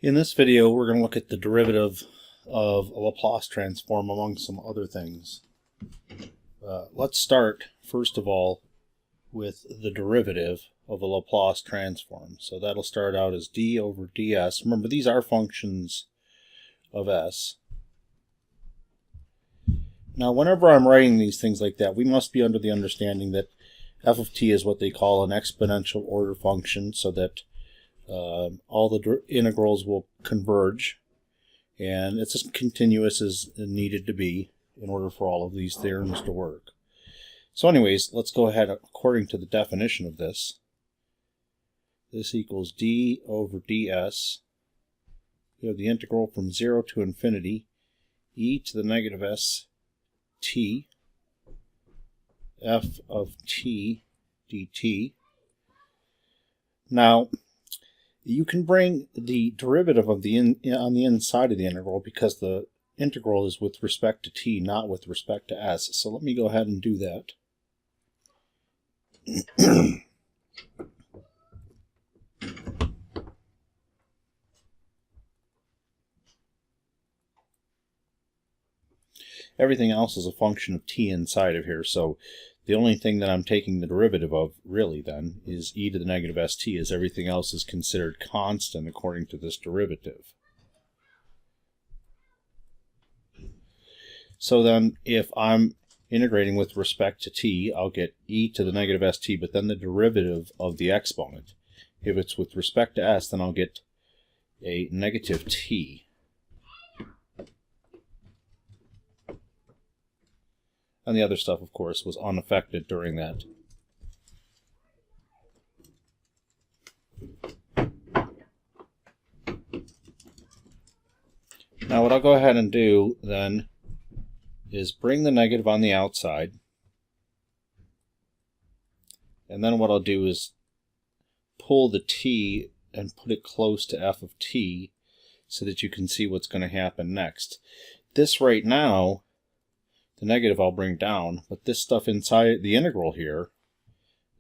In this video, we're going to look at the derivative of a Laplace transform among some other things. Let's start, first of all, with the derivative of a Laplace transform. So that'll start out as d over ds. Remember, these are functions of s. Now, whenever I'm writing these things like that, we must be under the understanding that f of t is what they call an exponential order function, so that all the integrals will converge, and it's as continuous as needed to be in order for all of these theorems to work. So anyways, let's go ahead according to the definition of this. This equals d over ds. We have the integral from 0 to infinity, e to the negative s t, f of t dt. Now, you can bring the derivative of the on the inside of the integral because the integral is with respect to t, not with respect to s. So let me go ahead and do that. Everything else is a function of t inside of here, so the only thing that I'm taking the derivative of, really, then, is e to the negative st, as everything else is considered constant according to this derivative. So then, if I'm integrating with respect to t, I'll get e to the negative st, but then the derivative of the exponent. If it's with respect to s, then I'll get a negative t. And the other stuff, of course, was unaffected during that. Now what I'll go ahead and do then is bring the negative on the outside. And then what I'll do is pull the t and put it close to f of t so that you can see what's going to happen next. This right now, the negative I'll bring down, but this stuff inside the integral here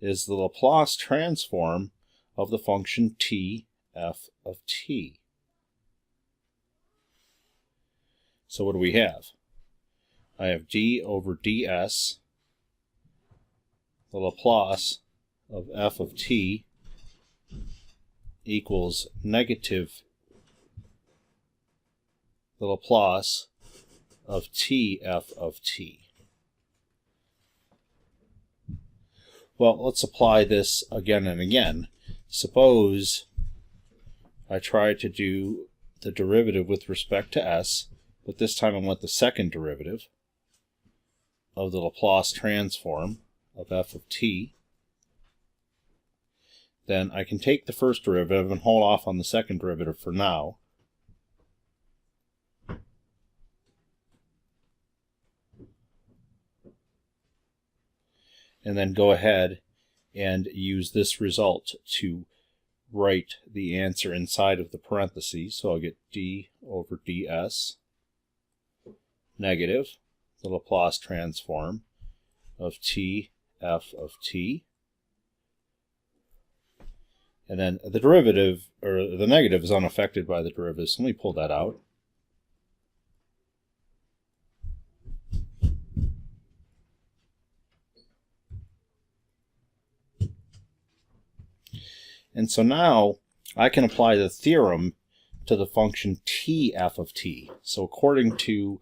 is the Laplace transform of the function t f of t. So what do we have? I have d over ds, the Laplace of f of t equals negative the Laplace of t f of t. Well, let's apply this again and again. Suppose I try to do the derivative with respect to s, but this time I want the second derivative of the Laplace transform of f of t. Then I can take the first derivative and hold off on the second derivative for now. And then go ahead and use this result to write the answer inside of the parentheses. So I'll get d over ds negative the Laplace transform of t f of t. And then the derivative, or the negative, is unaffected by the derivative. So let me pull that out. And so now I can apply the theorem to the function t f of t. So according to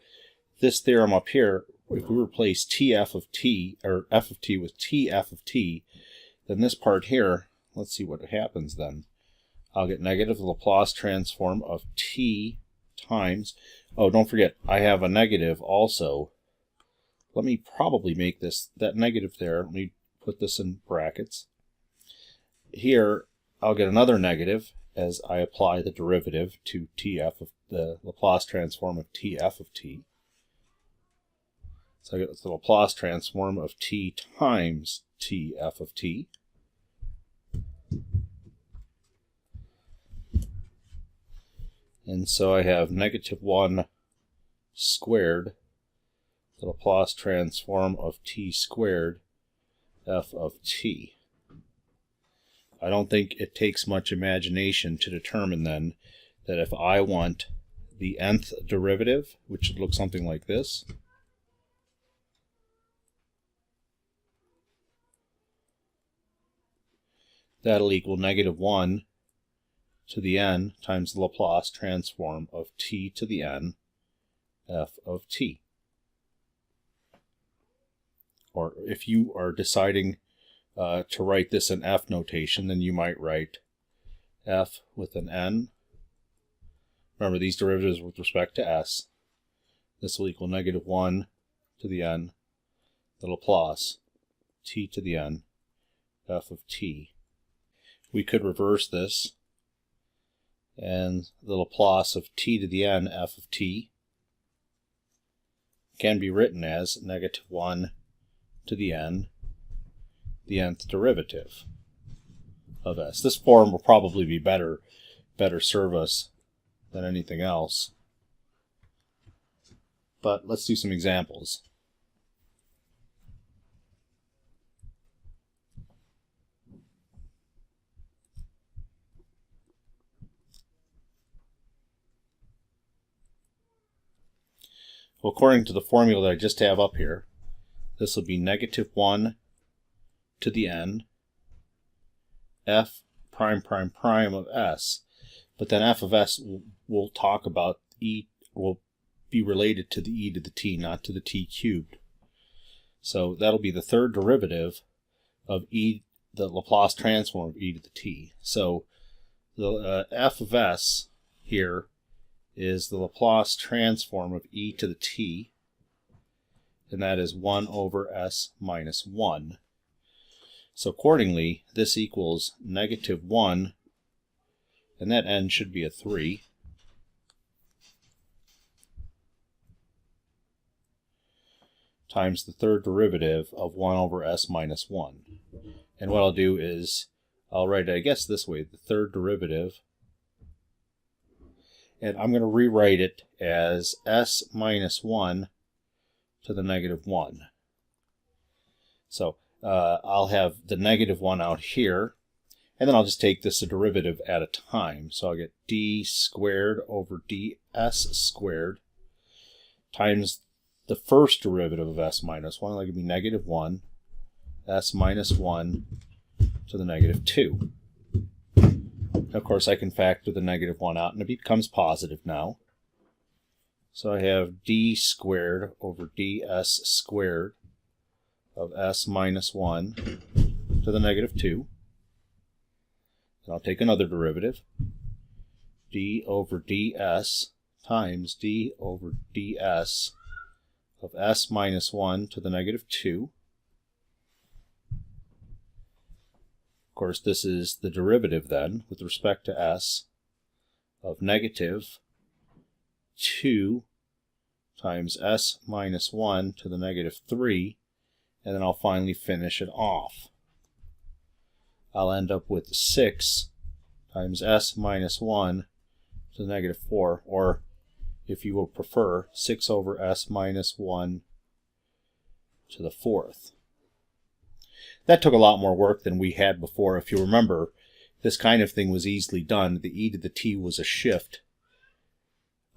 this theorem up here, if we replace t f of t, or f of t with t f of t, then this part here, let's see what happens then. I'll get negative Laplace transform of t times, oh, don't forget, I have a negative also. Let me probably make this, that negative there, let me put this in brackets. Here, I'll get another negative as I apply the derivative to tf of the Laplace transform of tf of t. So I get the Laplace transform of t times tf of t. And so I have negative 1 squared, the Laplace transform of t squared f of t. I don't think it takes much imagination to determine then that if I want the nth derivative, which should look something like this, that'll equal -1 to the n times the Laplace transform of t to the n f of t. Or if you are deciding to write this in f notation, then you might write f with an n. Remember, these derivatives with respect to s. This will equal -1 to the n, the Laplace, t to the n, f of t. We could reverse this, and the Laplace of t to the n, f of t, can be written as -1 to the n, the nth derivative of s. This form will probably be better serve us than anything else. But let's do some examples. Well, according to the formula that I just have up here, this will be -1 to the n f prime prime prime of s. But then f of s we'll talk about will be related to the e to the t, not to the t cubed. So that'll be the third derivative of the Laplace transform of e to the t. So the f of s here is the Laplace transform of e to the t, and that is 1 over s minus 1. So accordingly, this equals -1, and that n should be a 3, times the third derivative of 1 over s minus 1. And what I'll do is, I'll write it, I guess, this way, the third derivative, and I'm going to rewrite it as s minus 1 to the -1. So I'll have the -1 out here, and then I'll just take this a derivative at a time. So I'll get d squared over ds squared times the first derivative of s minus 1. That'll give me -1, s minus 1 to the -2. Of course, I can factor the -1 out, and it becomes positive now. So I have d squared over ds squared of s minus 1 to the -2. And I'll take another derivative, d over ds times d over ds of s minus 1 to the -2. Of course, this is the derivative then, with respect to s, of -2 times s minus 1 to the -3, and then I'll finally finish it off. I'll end up with 6 times s minus 1 to the -4, or if you will prefer, 6 over s minus 1 to the 4th. That took a lot more work than we had before. If you remember, this kind of thing was easily done. The e to the t was a shift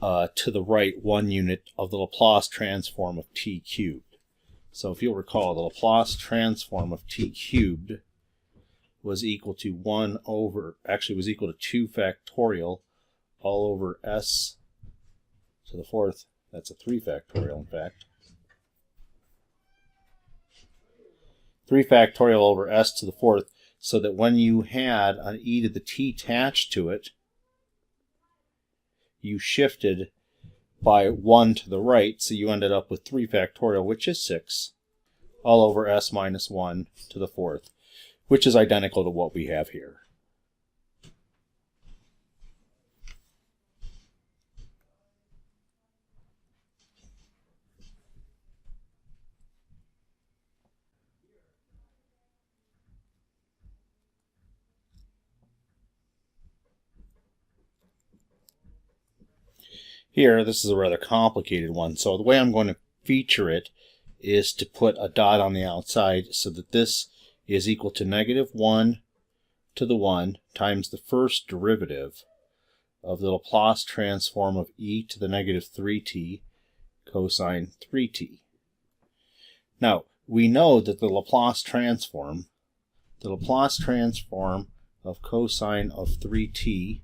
to the right 1 unit of the Laplace transform of t cubed. So if you'll recall, the Laplace transform of t cubed was equal to 2 factorial all over s to the 4th. That's a 3 factorial, in fact. 3 factorial over s to the 4th, so that when you had an e to the t attached to it, you shifted by 1 to the right, so you ended up with 3 factorial, which is 6, all over s minus 1 to the 4th, which is identical to what we have here. Here, this is a rather complicated one, so the way I'm going to feature it is to put a dot on the outside so that this is equal to -1 to the 1 times the first derivative of the Laplace transform of e to the negative 3t cosine 3t. Now, we know that the Laplace transform of cosine of 3t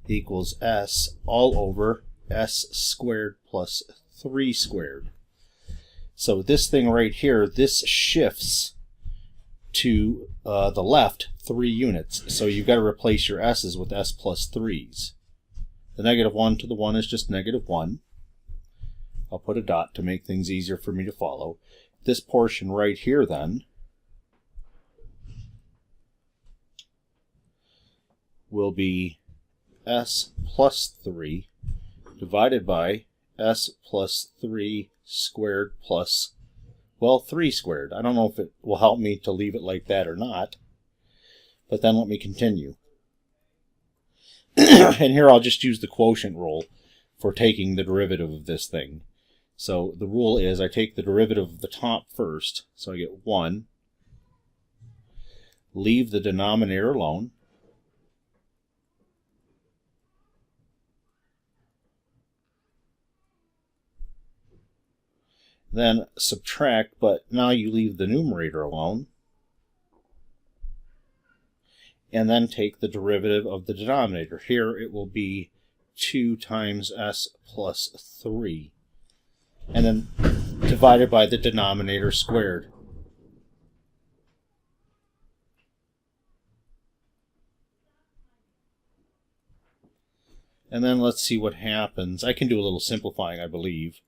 equals s all over s squared plus 3 squared. So this thing right here, this shifts to the left 3 units. So you've got to replace your s's with s plus 3's. The negative 1 to the 1 is just negative 1. I'll put a dot to make things easier for me to follow. This portion right here then will be s plus 3 divided by s plus 3 squared plus, well, 3 squared. I don't know if it will help me to leave it like that or not, but then let me continue. And here I'll just use the quotient rule for taking the derivative of this thing. So the rule is I take the derivative of the top first, so I get 1, leave the denominator alone, then subtract, but now you leave the numerator alone, and then take the derivative of the denominator. Here it will be 2 times s plus 3, and then divided by the denominator squared. And then let's see what happens. I can do a little simplifying, I believe.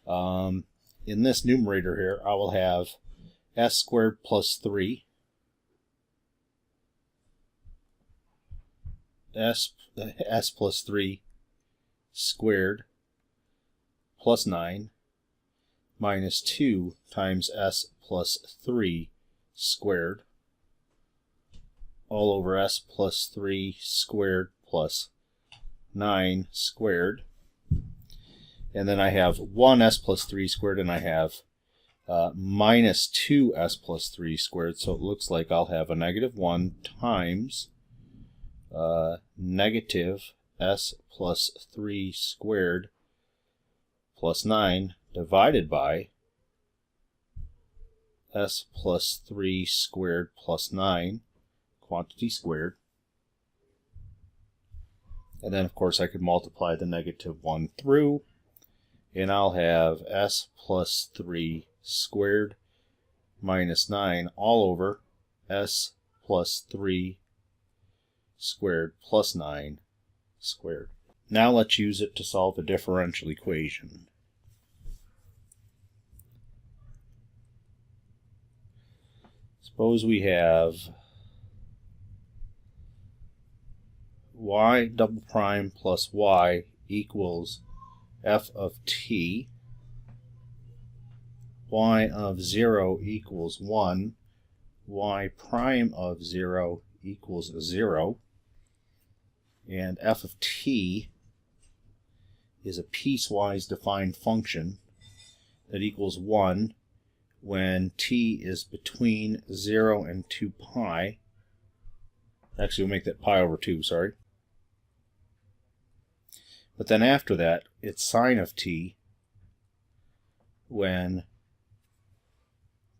In this numerator here, I will have s squared plus 3, s plus 3 squared plus 9 minus 2 times s plus 3 squared all over s plus 3 squared plus 9 squared. And then I have 1s plus 3 squared, and I have minus 2s plus 3 squared. So it looks like I'll have a negative 1 times negative s plus 3 squared plus 9 divided by s plus 3 squared plus 9, quantity squared. And then, of course, I could multiply the negative 1 through, and I'll have s plus 3 squared minus 9 all over s plus 3 squared plus 9 squared. Now let's use it to solve a differential equation. Suppose we have y double prime plus y equals f of t, y of 0 equals 1, y prime of 0 equals 0, and f of t is a piecewise defined function that equals 1 when t is between 0 and 2 pi. Actually, we'll make that pi over 2, sorry. But then after that, it's sine of t when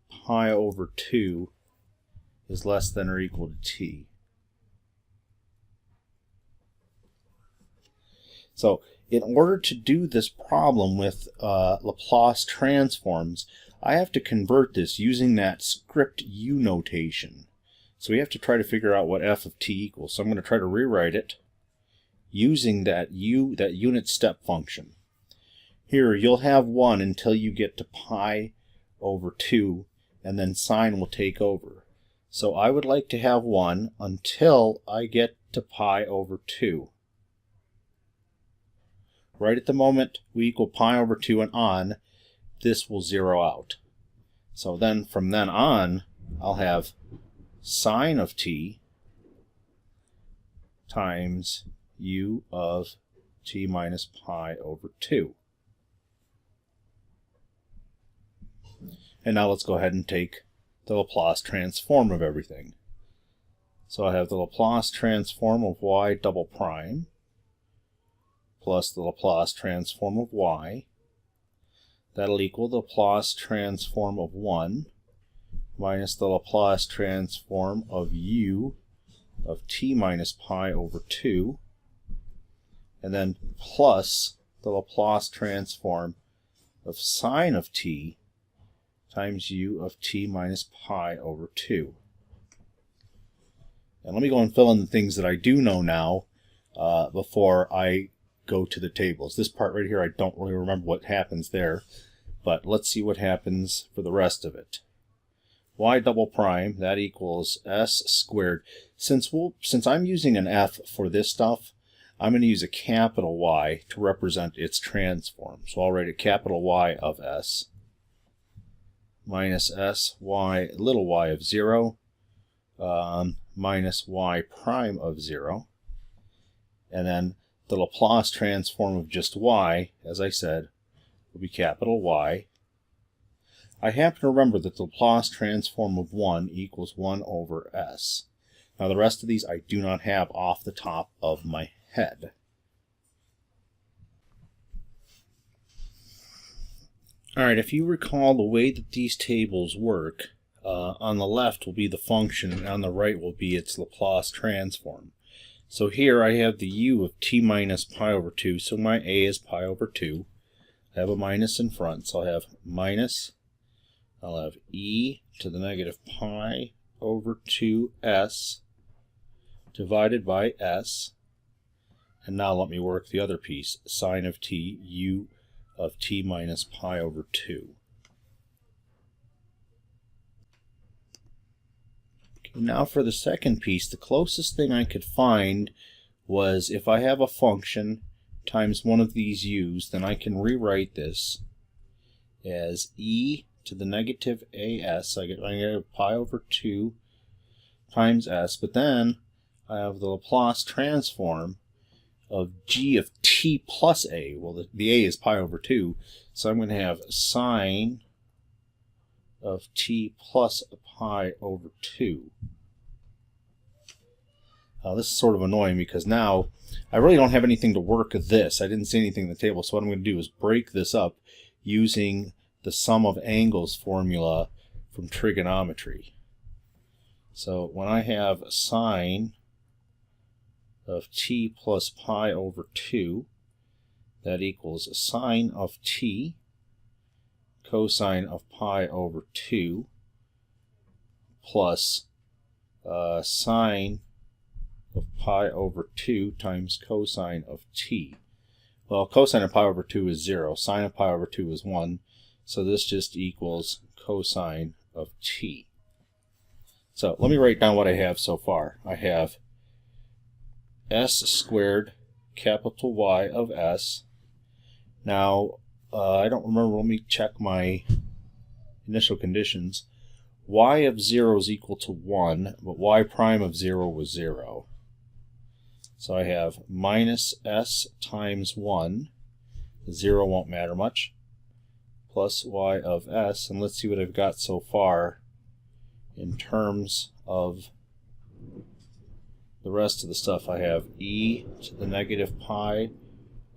pi over 2 is less than or equal to t. So in order to do this problem with Laplace transforms, I have to convert this using that script u notation. So we have to try to figure out what f of t equals. So I'm going to try to rewrite it using that unit step function. Here you'll have 1 until you get to pi over 2, and then sine will take over. So I would like to have 1 until I get to pi over 2. Right at the moment we equal pi over 2 and on, this will zero out. So then from then on, I'll have sine of t times u of t minus pi over 2. And now let's go ahead and take the Laplace transform of everything. So I have the Laplace transform of y double prime plus the Laplace transform of y. That'll equal the Laplace transform of 1 minus the Laplace transform of u of t minus pi over 2, and then plus the Laplace transform of sine of t times u of t minus pi over 2. And let me go and fill in the things that I do know now before I go to the tables. This part right here, I don't really remember what happens there, but let's see what happens for the rest of it. Y double prime, that equals s squared. Since I'm using an f for this stuff, I'm going to use a capital Y to represent its transform. So I'll write a capital Y of s minus s y little y of 0 minus y prime of 0. And then the Laplace transform of just y, as I said, will be capital Y. I happen to remember that the Laplace transform of 1 equals 1 over s. Now the rest of these I do not have off the top of my head. Alright, if you recall the way that these tables work, on the left will be the function and on the right will be its Laplace transform. So here I have the u of t minus pi over 2, so my a is pi over 2. I have a minus in front, so I'll have minus, I'll have e to the negative pi over 2s divided by s. And now let me work the other piece, sine of t, u of t minus pi over 2. Okay, now for the second piece, the closest thing I could find was if I have a function times one of these u's, then I can rewrite this as e to the negative as. I get negative pi over 2 times s, but then I have the Laplace transform of g of t plus a. Well, the a is pi over 2, so I'm going to have sine of t plus pi over 2. This is sort of annoying because now I really don't have anything to work this. I didn't see anything in the table, so what I'm going to do is break this up using the sum of angles formula from trigonometry. So when I have sine of t plus pi over 2, that equals sine of t cosine of pi over 2 plus sine of pi over 2 times cosine of t. Well, cosine of pi over 2 is 0, sine of pi over 2 is 1, so this just equals cosine of t. So let me write down what I have so far. I have s squared capital Y of s. Now, I don't remember, let me check my initial conditions. Y of 0 is equal to 1, but y prime of 0 was 0. So I have minus s times 1, 0 won't matter much, plus y of s, and let's see what I've got so far in terms of the rest of the stuff. I have e to the negative pi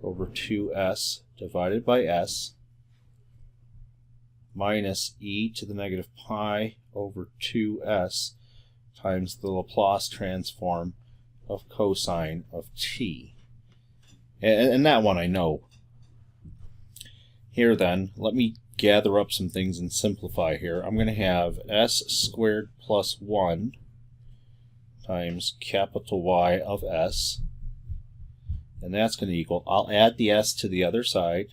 over 2s divided by s minus e to the negative pi over 2s times the Laplace transform of cosine of t. And that one I know. Here then, let me gather up some things and simplify here. I'm going to have s squared plus 1 times capital Y of s, and that's going to equal, I'll add the s to the other side,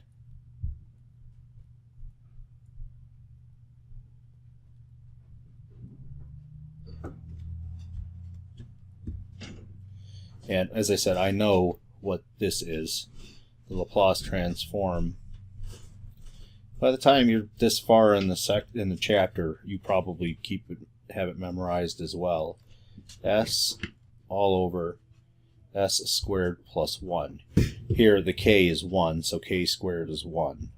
and as I said, I know what this is, the Laplace transform. By the time you're this far in the chapter, you probably have it memorized as well. S all over s squared plus 1. Here the k is 1, so k squared is 1.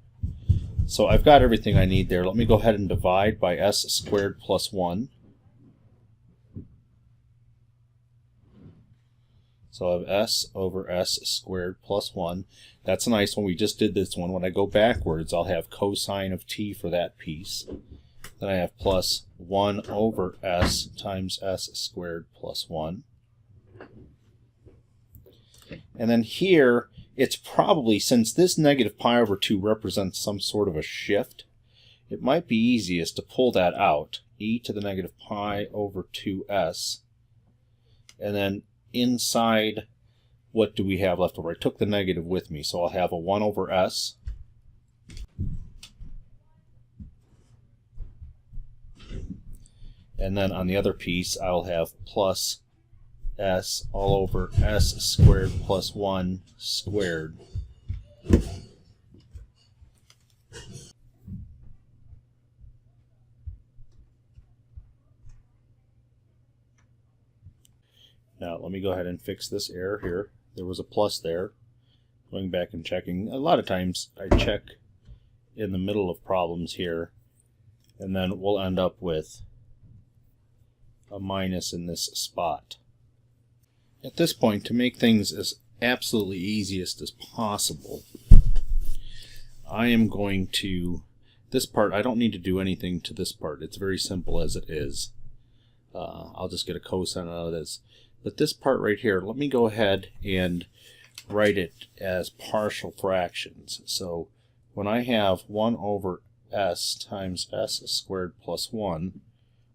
So I've got everything I need there. Let me go ahead and divide by s squared plus 1. So I have s over s squared plus 1. That's a nice one. We just did this one. When I go backwards, I'll have cosine of t for that piece. Then I have plus 1 over s times s squared plus 1. And then here, it's probably, since this negative pi over 2 represents some sort of a shift, it might be easiest to pull that out, e to the negative pi over 2s. And then inside, what do we have left over? I took the negative with me, so I'll have a 1 over s. And then on the other piece, I'll have plus s all over s squared plus 1 squared. Now let me go ahead and fix this error here. There was a plus there. Going back and checking. A lot of times I check in the middle of problems here, and then we'll end up with a minus in this spot. At this point, to make things as absolutely easiest as possible, I am going to, this part, I don't need to do anything to this part. It's very simple as it is. I'll just get a cosine out of this. But this part right here, let me go ahead and write it as partial fractions. So when I have 1 over s times s squared plus 1,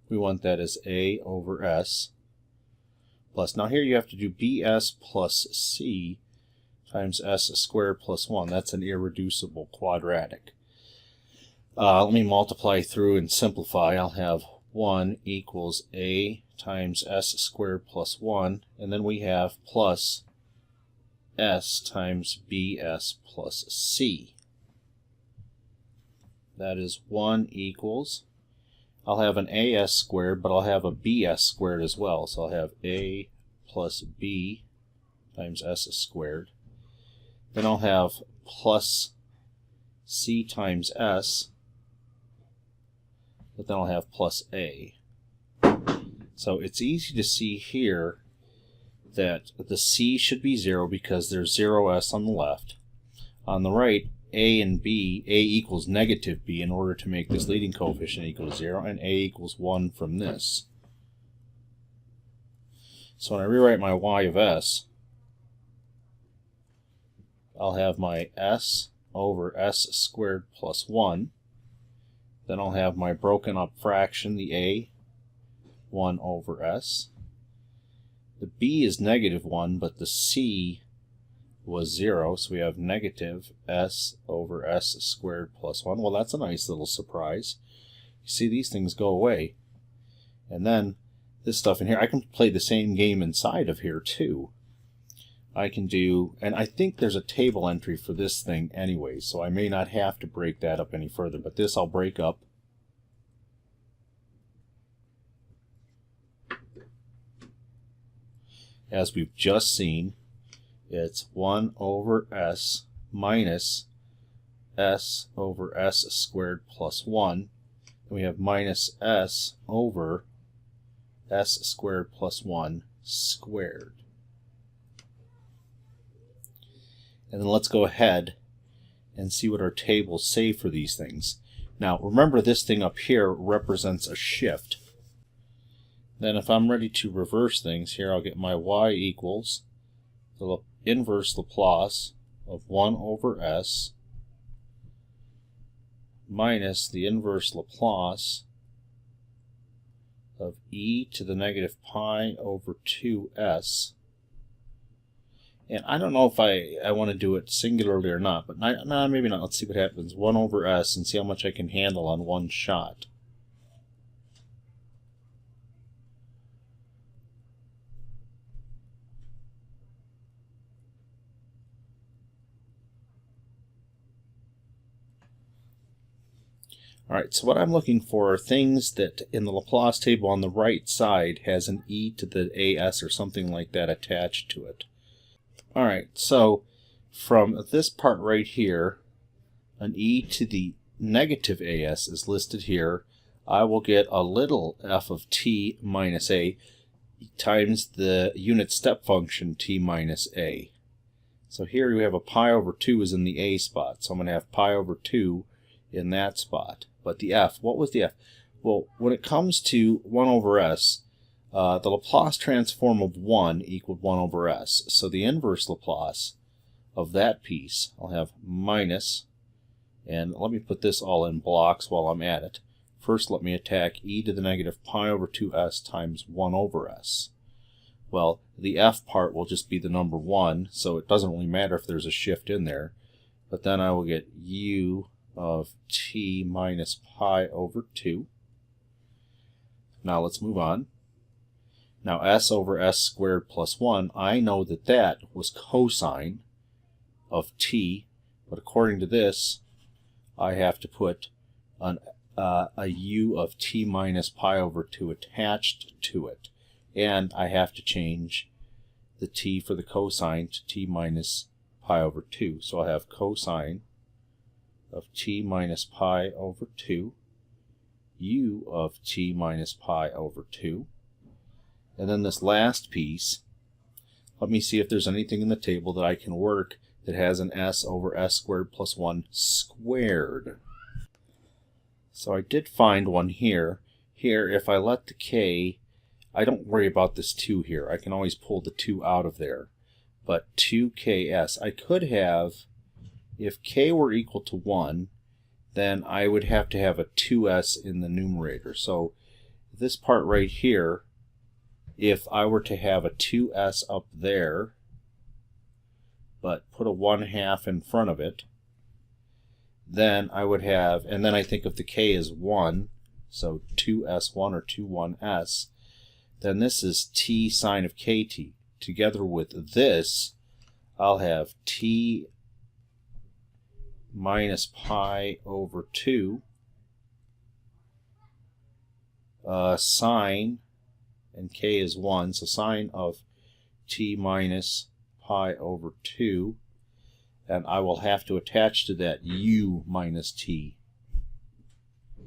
we want that as a over s plus, now here you have to do bs plus c times s squared plus 1. That's an irreducible quadratic. Let me multiply through and simplify. I'll have 1 equals a times s squared plus 1, and then we have plus s times bs plus c. That is 1 equals, I'll have an as squared, but I'll have a bs squared as well. So I'll have a plus b times s squared. Then I'll have plus c times s, but then I'll have plus a. So it's easy to see here that the c should be 0 because there's 0s on the left. On the right, a and b, a equals negative b in order to make this leading coefficient equal to 0, and a equals 1 from this. So when I rewrite my y of s, I'll have my s over s squared plus 1. Then I'll have my broken up fraction, the a, 1 over s. The b is negative 1, but the c was 0, so we have negative s over s squared plus 1. Well, that's a nice little surprise. You see, these things go away. And then this stuff in here, I can play the same game inside of here too. I can do, and I think there's a table entry for this thing anyway, so I may not have to break that up any further, but this I'll break up. As we've just seen, it's 1 over s minus s over s squared plus 1. And we have minus s over s squared plus 1 squared. And then let's go ahead and see what our tables say for these things. Now remember, this thing up here represents a shift. Then if I'm ready to reverse things, here I'll get my y equals the inverse Laplace of 1 over s minus the inverse Laplace of e to the negative pi over 2s. And I don't know if I want to do it singularly or not, but maybe not. Let's see what happens. 1 over s, and see how much I can handle on one shot. Alright, so what I'm looking for are things that in the Laplace table on the right side has an e to the as or something like that attached to it. Alright, so from this part right here, an e to the negative as is listed here. I will get a little f of t minus a. times the unit step function t minus a. So here we have a pi over 2 is in the a spot, so I'm going to have pi over 2 in that spot. But the f, what was the f? Well, when it comes to 1 over s, the Laplace transform of 1 equaled 1 over s. So the inverse Laplace of that piece, I'll have minus, and let me put this all in blocks while I'm at it. First, let me attack e to the negative pi over 2s times 1 over s. Well, the f part will just be the number 1, so it doesn't really matter if there's a shift in there. But then I will get u of t minus pi over 2. Now let's move on. Now s over s squared plus 1, I know that that was cosine of t, but according to this, I have to put a u of t minus pi over 2 attached to it. And I have to change the t for the cosine to t minus pi over 2. So I have cosine of t minus pi over 2, u of t minus pi over 2. And then this last piece, let me see if there's anything in the table that I can work that has an s over s squared plus 1 squared. So I did find one here. Here, if I let the k, I don't worry about this 2 here. I can always pull the 2 out of there. But 2ks, I could have, if k were equal to 1, then I would have to have a 2s in the numerator. So this part right here, if I were to have a 2s up there, but put a 1/2 in front of it, then I would have, and then I think of the k as 1, so 2s1 or 2,1s, then this is t sine of kt. Together with this, I'll have t minus pi over 2 sine, and k is 1, so sine of t minus pi over 2, and I will have to attach to that u minus t,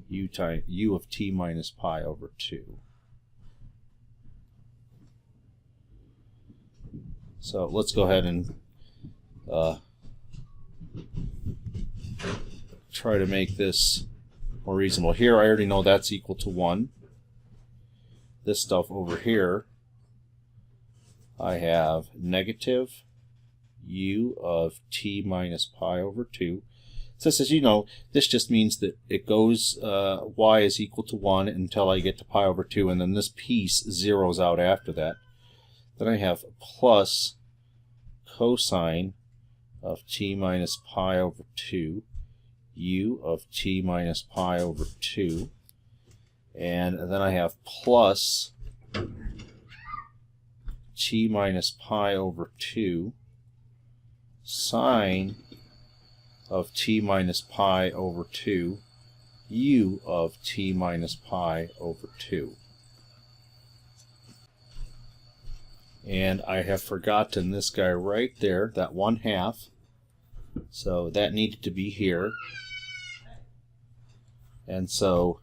u of t minus pi over 2. So let's go ahead and try to make this more reasonable. Here I already know that's equal to 1. This stuff over here, I have negative u of t minus pi over 2. So this, as you know, this just means that it goes y is equal to 1 until I get to pi over 2, and then this piece zeroes out after that. Then I have plus cosine of t minus pi over 2, u of t minus pi over 2, and then I have plus t minus pi over 2 sine of t minus pi over 2, u of t minus pi over 2. And I have forgotten this guy right there, that 1/2. So that needed to be here. And so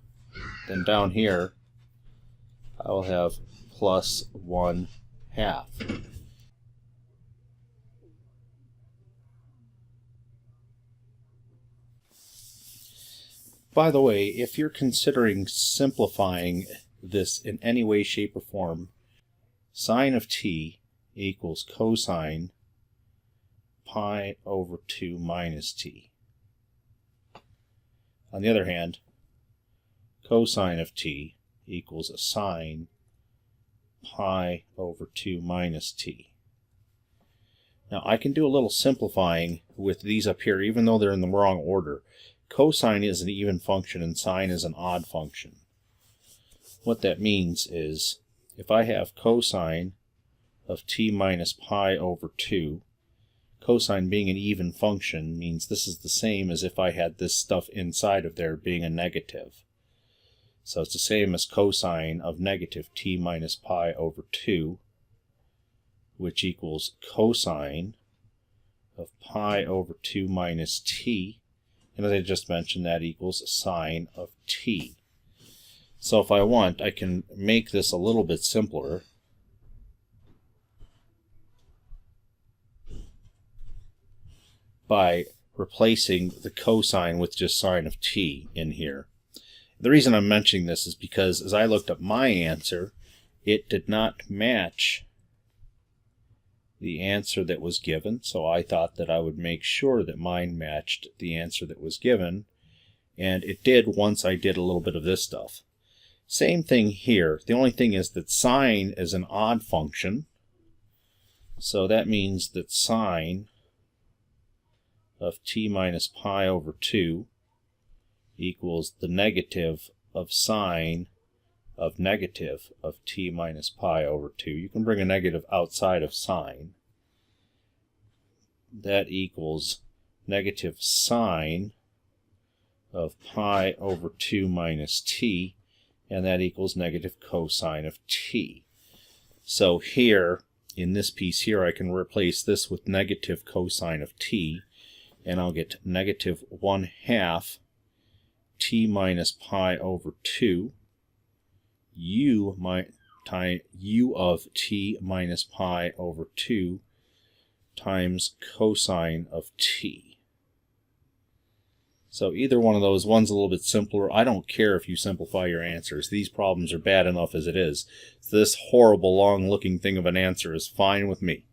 then down here, I will have plus 1/2. By the way, if you're considering simplifying this in any way, shape, or form, sine of t equals cosine pi over 2 minus t. On the other hand, cosine of t equals a sine pi over 2 minus t. Now I can do a little simplifying with these up here, even though they're in the wrong order. Cosine is an even function and sine is an odd function. What that means is, if I have cosine of t minus pi over 2, cosine being an even function means this is the same as if I had this stuff inside of there being a negative. So it's the same as cosine of negative t minus pi over 2, which equals cosine of pi over 2 minus t. And as I just mentioned, that equals sine of t. So if I want, I can make this a little bit simpler. by replacing the cosine with just sine of t in here. The reason I'm mentioning this is because as I looked up my answer, it did not match the answer that was given, so I thought that I would make sure that mine matched the answer that was given, and it did once I did a little bit of this stuff. Same thing here. The only thing is that sine is an odd function, so that means that sine of t minus pi over 2 equals the negative of sine of negative of t minus pi over 2. You can bring a negative outside of sine. That equals negative sine of pi over 2 minus t, and that equals negative cosine of t. So here, in this piece here, I can replace this with negative cosine of t, and I'll get negative 1/2 t minus pi over 2 u of t minus pi over 2 times cosine of t. So either one of those, one's a little bit simpler. I don't care if you simplify your answers. These problems are bad enough as it is. So this horrible long looking thing of an answer is fine with me.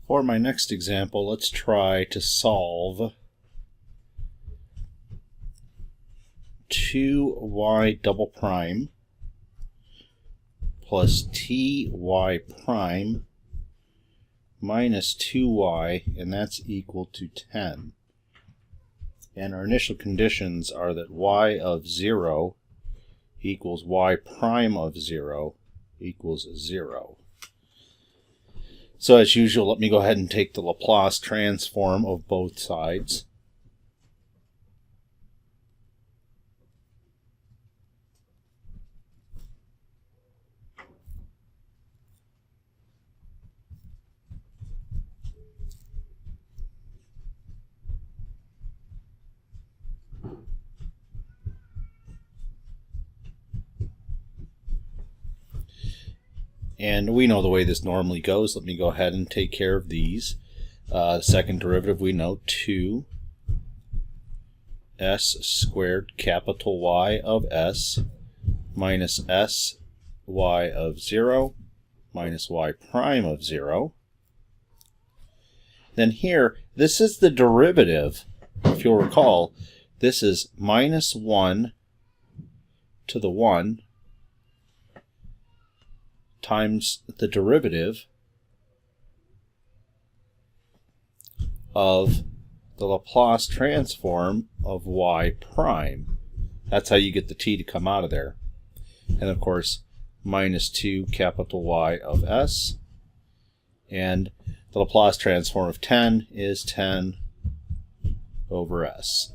For my next example, let's try to solve 2y double prime plus ty prime minus 2y, and that's equal to 10. And our initial conditions are that y of 0 equals y prime of 0 equals 0. So as usual, let me go ahead and take the Laplace transform of both sides. And we know the way this normally goes. Let me go ahead and take care of these. Second derivative, we know 2s squared capital Y of s minus s y of 0 minus y prime of 0. Then here, this is the derivative. If you'll recall, this is minus 1 to the 1 times the derivative of the Laplace transform of y prime. That's how you get the t to come out of there. And of course, minus 2 capital Y of s. And the Laplace transform of 10 is 10 over s.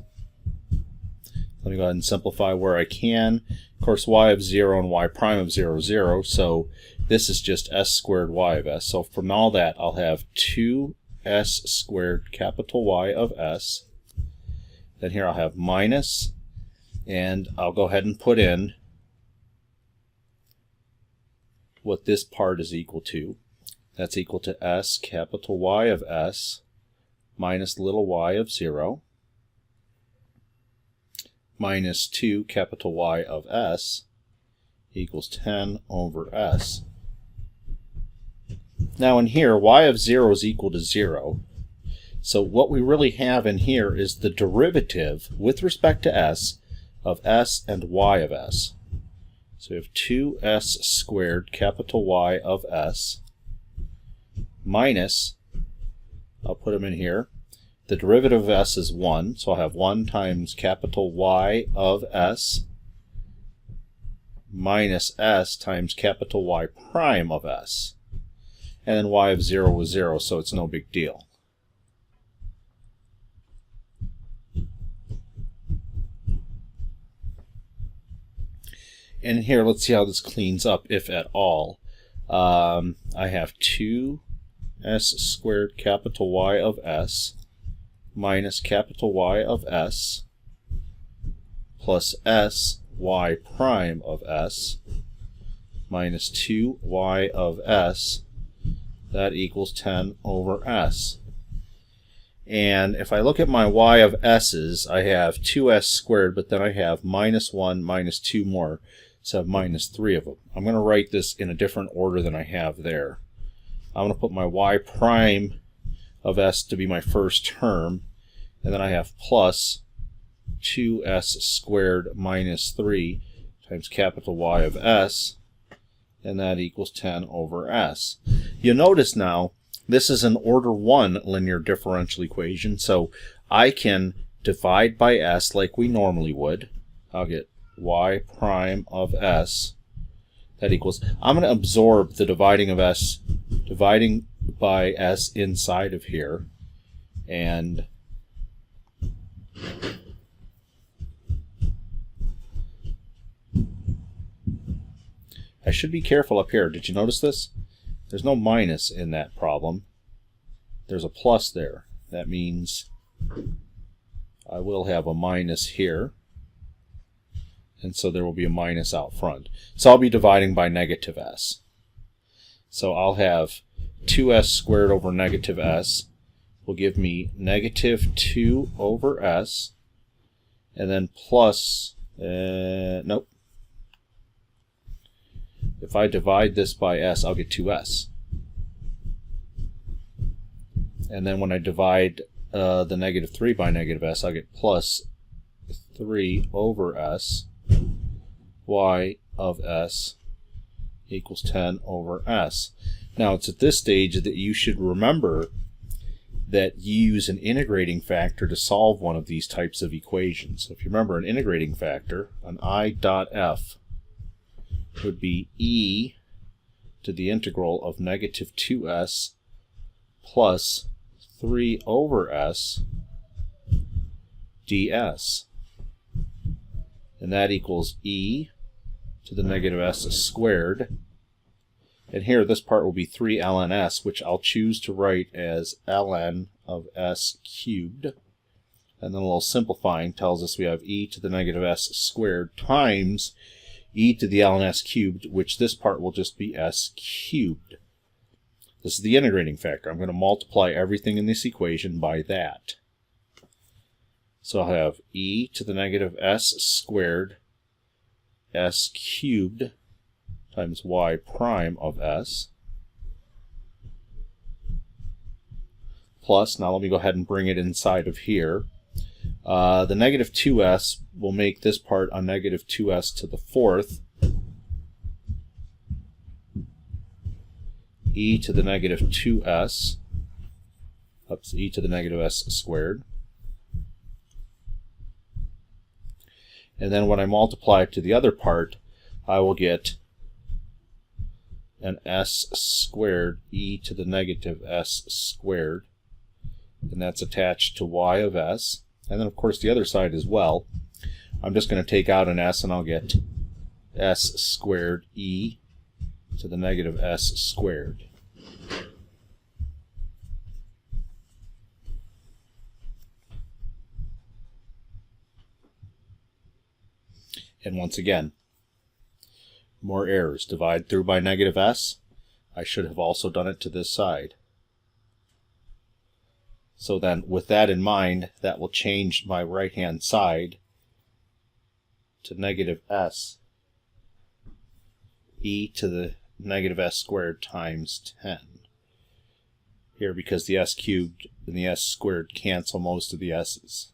Let me go ahead and simplify where I can. Of course, y of 0 and y prime of 0 is 0, so this is just s squared y of s. So from all that, I'll have 2s squared capital Y of s. Then here I'll have minus, and I'll go ahead and put in what this part is equal to. That's equal to s capital Y of s minus little y of 0 minus 2 capital Y of s equals 10 over s. Now in here, y of 0 is equal to 0. So what we really have in here is the derivative with respect to s of s and y of s. So we have 2s squared capital Y of s minus, I'll put them in here, the derivative of s is 1, so I'll have 1 times capital Y of s minus s times capital Y prime of s. And then y of 0 was 0, so it's no big deal. And here, let's see how this cleans up, if at all. I have 2s squared capital Y of s minus capital Y of S plus S y prime of S minus 2y of S, that equals 10 over S. And if I look at my y of s's, I have 2s squared, but then I have minus 1, minus 2 more, so I have minus 3 of them. I'm going to write this in a different order than I have there. I'm going to put my y prime of s to be my first term, and then I have plus 2s squared minus 3 times capital Y of S, and that equals 10 over S. You'll notice now, this is an order 1 linear differential equation, so I can divide by S like we normally would. I'll get Y prime of S, that equals, I'm going to absorb the dividing by S inside of here, and I should be careful up here. Did you notice this? There's no minus in that problem. There's a plus there. That means I will have a minus here. And so there will be a minus out front. So I'll be dividing by negative s. So I'll have 2s squared over negative s will give me negative 2 over s. And then plus, nope. If I divide this by s, I'll get 2s. And then when I divide the negative 3 by negative s, I'll get plus 3 over s. Y of s equals 10 over s. Now it's at this stage that you should remember that you use an integrating factor to solve one of these types of equations. So if you remember an integrating factor, an I dot f would be e to the integral of negative 2s plus 3 over s ds. And that equals e to the negative s squared. And here this part will be 3 ln s, which I'll choose to write as ln of s cubed. And then a little simplifying tells us we have e to the negative s squared times e to the ln s cubed, which this part will just be s cubed. This is the integrating factor. I'm going to multiply everything in this equation by that. So I'll have e to the negative s squared s cubed times y prime of s plus, now let me go ahead and bring it inside of here. The negative 2s will make this part a negative 2s to the 4th e to the negative 2s e to the negative s squared. And then when I multiply it to the other part, I will get an s squared e to the negative s squared, and that's attached to y of s. And then of course the other side as well. I'm just going to take out an s and I'll get s squared e to the negative s squared. And once again, more errors. Divide through by negative s. I should have also done it to this side. So then, with that in mind, that will change my right-hand side to negative s e to the negative s squared times 10. Here, because the s cubed and the s squared cancel most of the s's.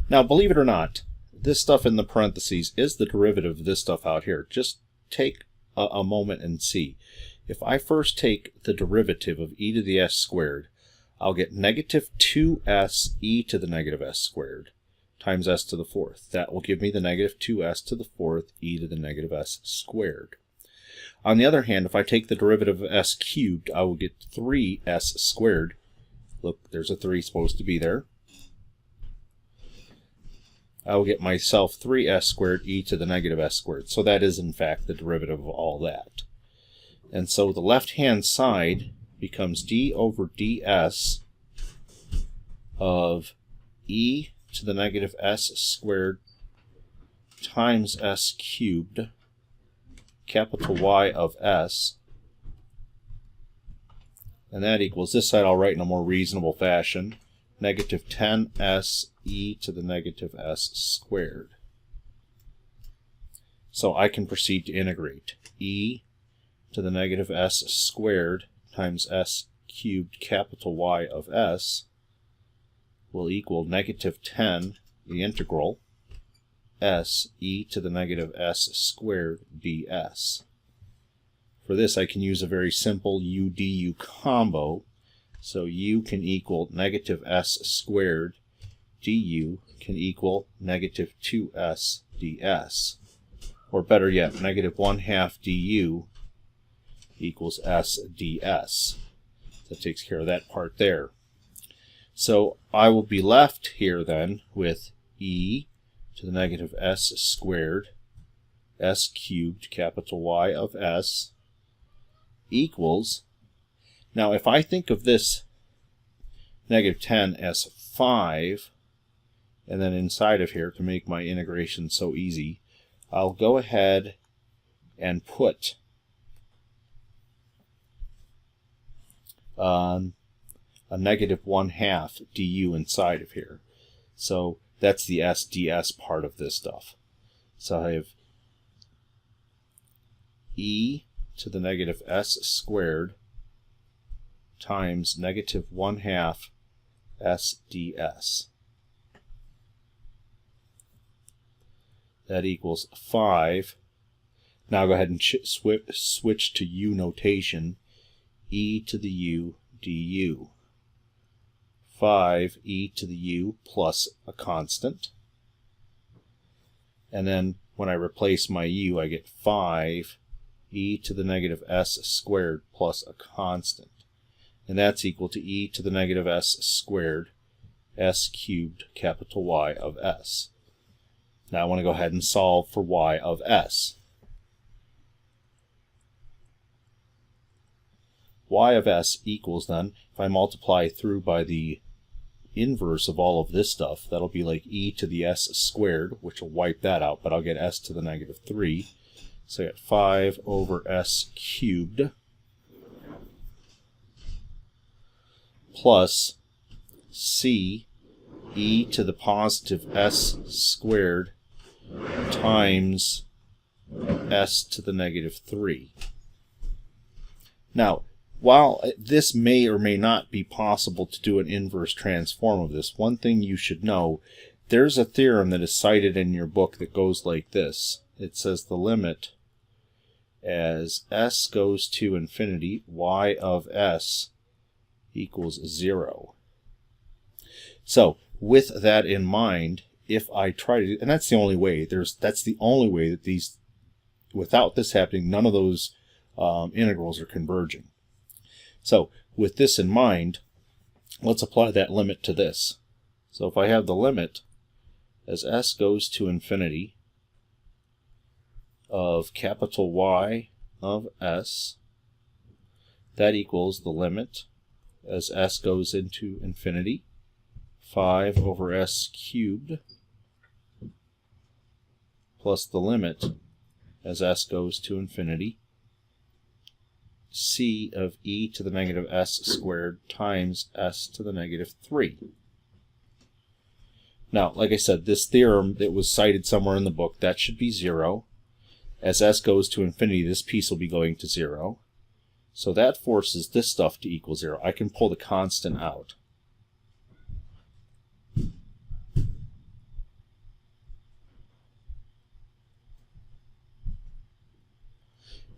Now, believe it or not, this stuff in the parentheses is the derivative of this stuff out here. Just take a moment and see. If I first take the derivative of e to the s squared, I'll get negative 2s e to the negative s squared times s to the 4th. That will give me the negative 2s to the 4th e to the negative s squared. On the other hand, if I take the derivative of s cubed, I will get 3s squared. Look, there's a 3 supposed to be there. I will get myself 3s squared e to the negative s squared. So that is in fact the derivative of all that. And so the left-hand side becomes d over ds of e to the negative s squared times s cubed, capital Y of s, and that equals, this side I'll write in a more reasonable fashion, negative 10s e to the negative s squared. So I can proceed to integrate. E to the negative s squared times s cubed capital Y of s will equal negative 10, the integral, s e to the negative s squared ds. For this I can use a very simple u du combo. So u can equal negative s squared, du can equal negative 2s ds. Or better yet, negative 1/2 du equals s ds. That takes care of that part there. So I will be left here then with e to the negative s squared, s cubed, capital Y of s, equals, now if I think of this negative 10 as 5, and then inside of here, to make my integration so easy, I'll go ahead and put a negative 1/2 du inside of here. So that's the s ds part of this stuff. So I have e to the negative s squared times negative 1/2 s ds. That equals 5. Now go ahead and switch to u notation. E to the u du. 5 e to the u plus a constant. And then when I replace my u, I get 5 e to the negative s squared plus a constant. And that's equal to e to the negative s squared, s cubed, capital Y of s. Now I want to go ahead and solve for y of s. Y of s equals then, if I multiply through by the inverse of all of this stuff, that'll be like e to the s squared, which will wipe that out, but I'll get s to the negative 3. So I get 5 over s cubed plus c e to the positive s squared times s to the negative 3. Now, while this may or may not be possible to do an inverse transform of this, one thing you should know, there's a theorem that is cited in your book that goes like this. It says the limit as s goes to infinity, y of s equals 0. So, with that in mind, if I try to, and that's the only way, that's the only way that these, without this happening, none of those integrals are converging. So, with this in mind, let's apply that limit to this. So if I have the limit as s goes to infinity of capital Y of s, that equals the limit as s goes into infinity, 5 over s cubed, plus the limit as s goes to infinity, c of e to the negative s squared times s to the negative 3. Now, like I said, this theorem that was cited somewhere in the book, that should be 0. As s goes to infinity, this piece will be going to 0. So that forces this stuff to equal 0. I can pull the constant out.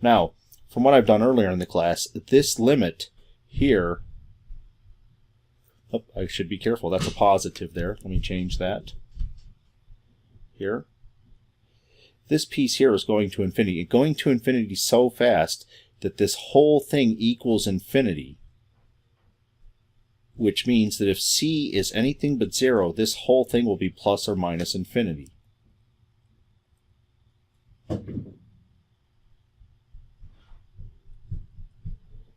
Now, from what I've done earlier in the class, this limit here, oh, I should be careful, that's a positive there. Let me change that here. This piece here is going to infinity. It's going to infinity so fast that this whole thing equals infinity, which means that if c is anything but 0, this whole thing will be plus or minus infinity.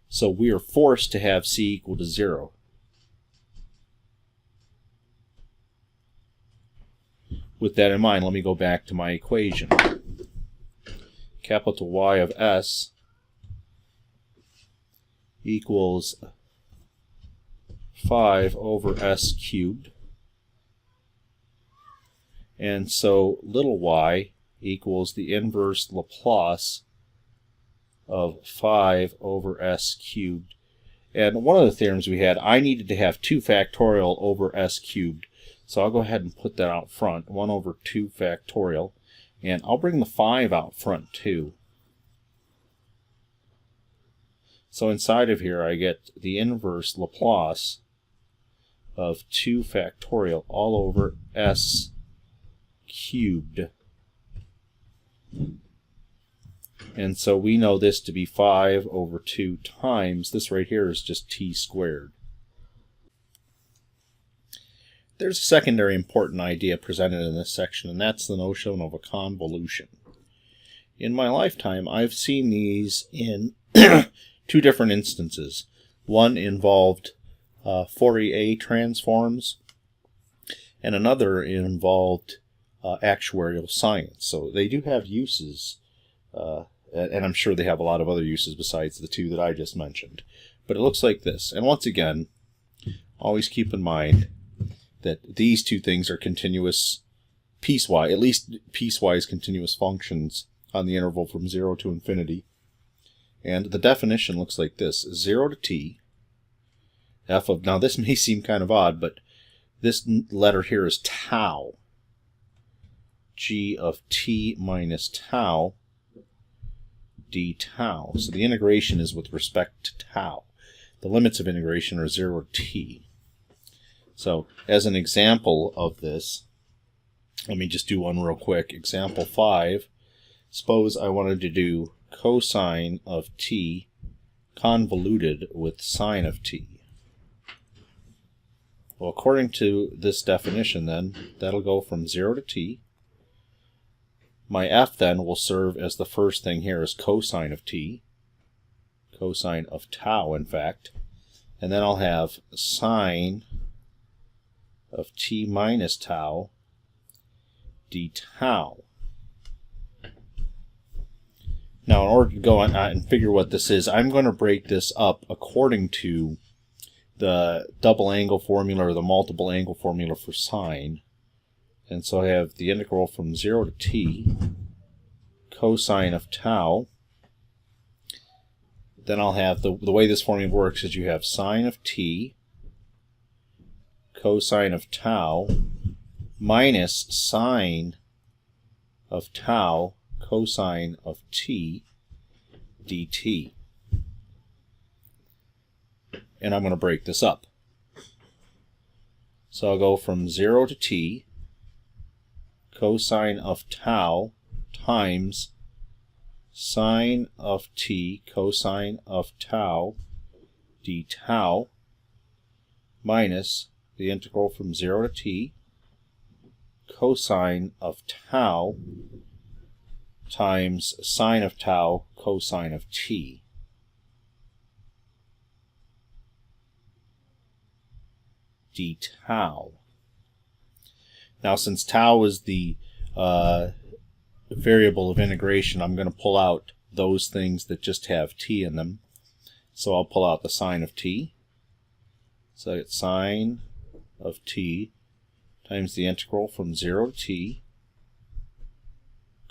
So we are forced to have c equal to 0. with that in mind, let me go back to my equation. Capital Y of S equals 5 over S cubed. And so little y equals the inverse Laplace of 5 over S cubed. And one of the theorems we had, I needed to have 2 factorial over S cubed. So I'll go ahead and put that out front, 1 over 2 factorial. And I'll bring the 5 out front too. So inside of here I get the inverse Laplace of 2 factorial all over S cubed. And so we know this to be 5 over 2 times, this right here is just t squared. There's a secondary important idea presented in this section, and that's the notion of a convolution. In my lifetime, I've seen these in 2 different instances. One involved Fourier transforms, and another involved actuarial science. So they do have uses, and I'm sure they have a lot of other uses besides the 2 that I just mentioned. But it looks like this. And once again, always keep in mind that these 2 things are continuous piecewise, at least piecewise continuous functions on the interval from 0 to infinity. And the definition looks like this: 0 to t, f of, now this may seem kind of odd, but this letter here is tau, g of t minus tau d tau. So the integration is with respect to tau. The limits of integration are 0 to t. So as an example of this, let me just do one real quick. Example 5, suppose I wanted to do cosine of t convoluted with sine of t. Well, according to this definition then, that'll go from 0 to t. My f then will serve as the first thing here is cosine of t, cosine of tau in fact, and then I'll have sine of t minus tau d tau. Now in order to go on and figure what this is, I'm going to break this up according to the double angle formula or the multiple angle formula for sine. And so I have the integral from 0 to t cosine of tau. Then I'll have the way this formula works is you have sine of t cosine of tau minus sine of tau cosine of t dt. And I'm going to break this up. So I'll go from 0 to t cosine of tau times sine of t cosine of tau d tau minus the integral from 0 to t cosine of tau times sine of tau cosine of t. D tau. Now since tau is the variable of integration, I'm going to pull out those things that just have t in them. So I'll pull out the sine of t. So I get sine of t times the integral from 0 to t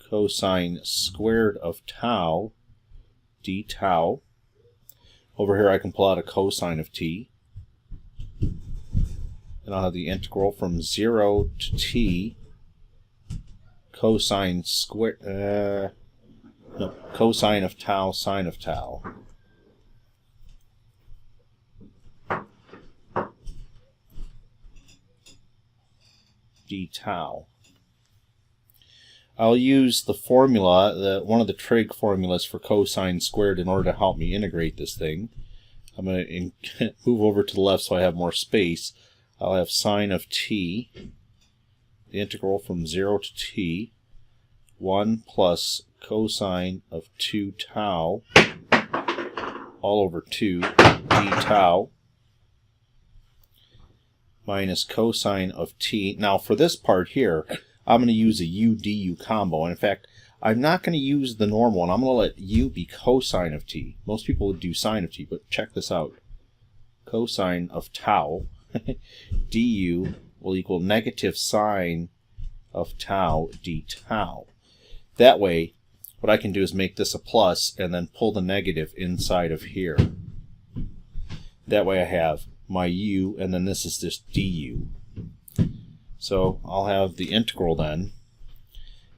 cosine squared of tau d tau. Over here I can pull out a cosine of t. And I'll have the integral from 0 to t cosine square, cosine of tau sine of tau. D tau. I'll use the formula, one of the trig formulas for cosine squared in order to help me integrate this thing. I'm going to move over to the left so I have more space. I'll have sine of t, the integral from 0 to t, 1 plus cosine of 2 tau, all over 2 d tau, minus cosine of t. Now for this part here, I'm going to use a u du combo. And in fact, I'm not going to use the normal one. I'm going to let u be cosine of t. Most people would do sine of t, but check this out. Cosine of tau du will equal negative sine of tau d tau. That way, what I can do is make this a plus and then pull the negative inside of here. That way I have my u, and then this is just du. So I'll have the integral then.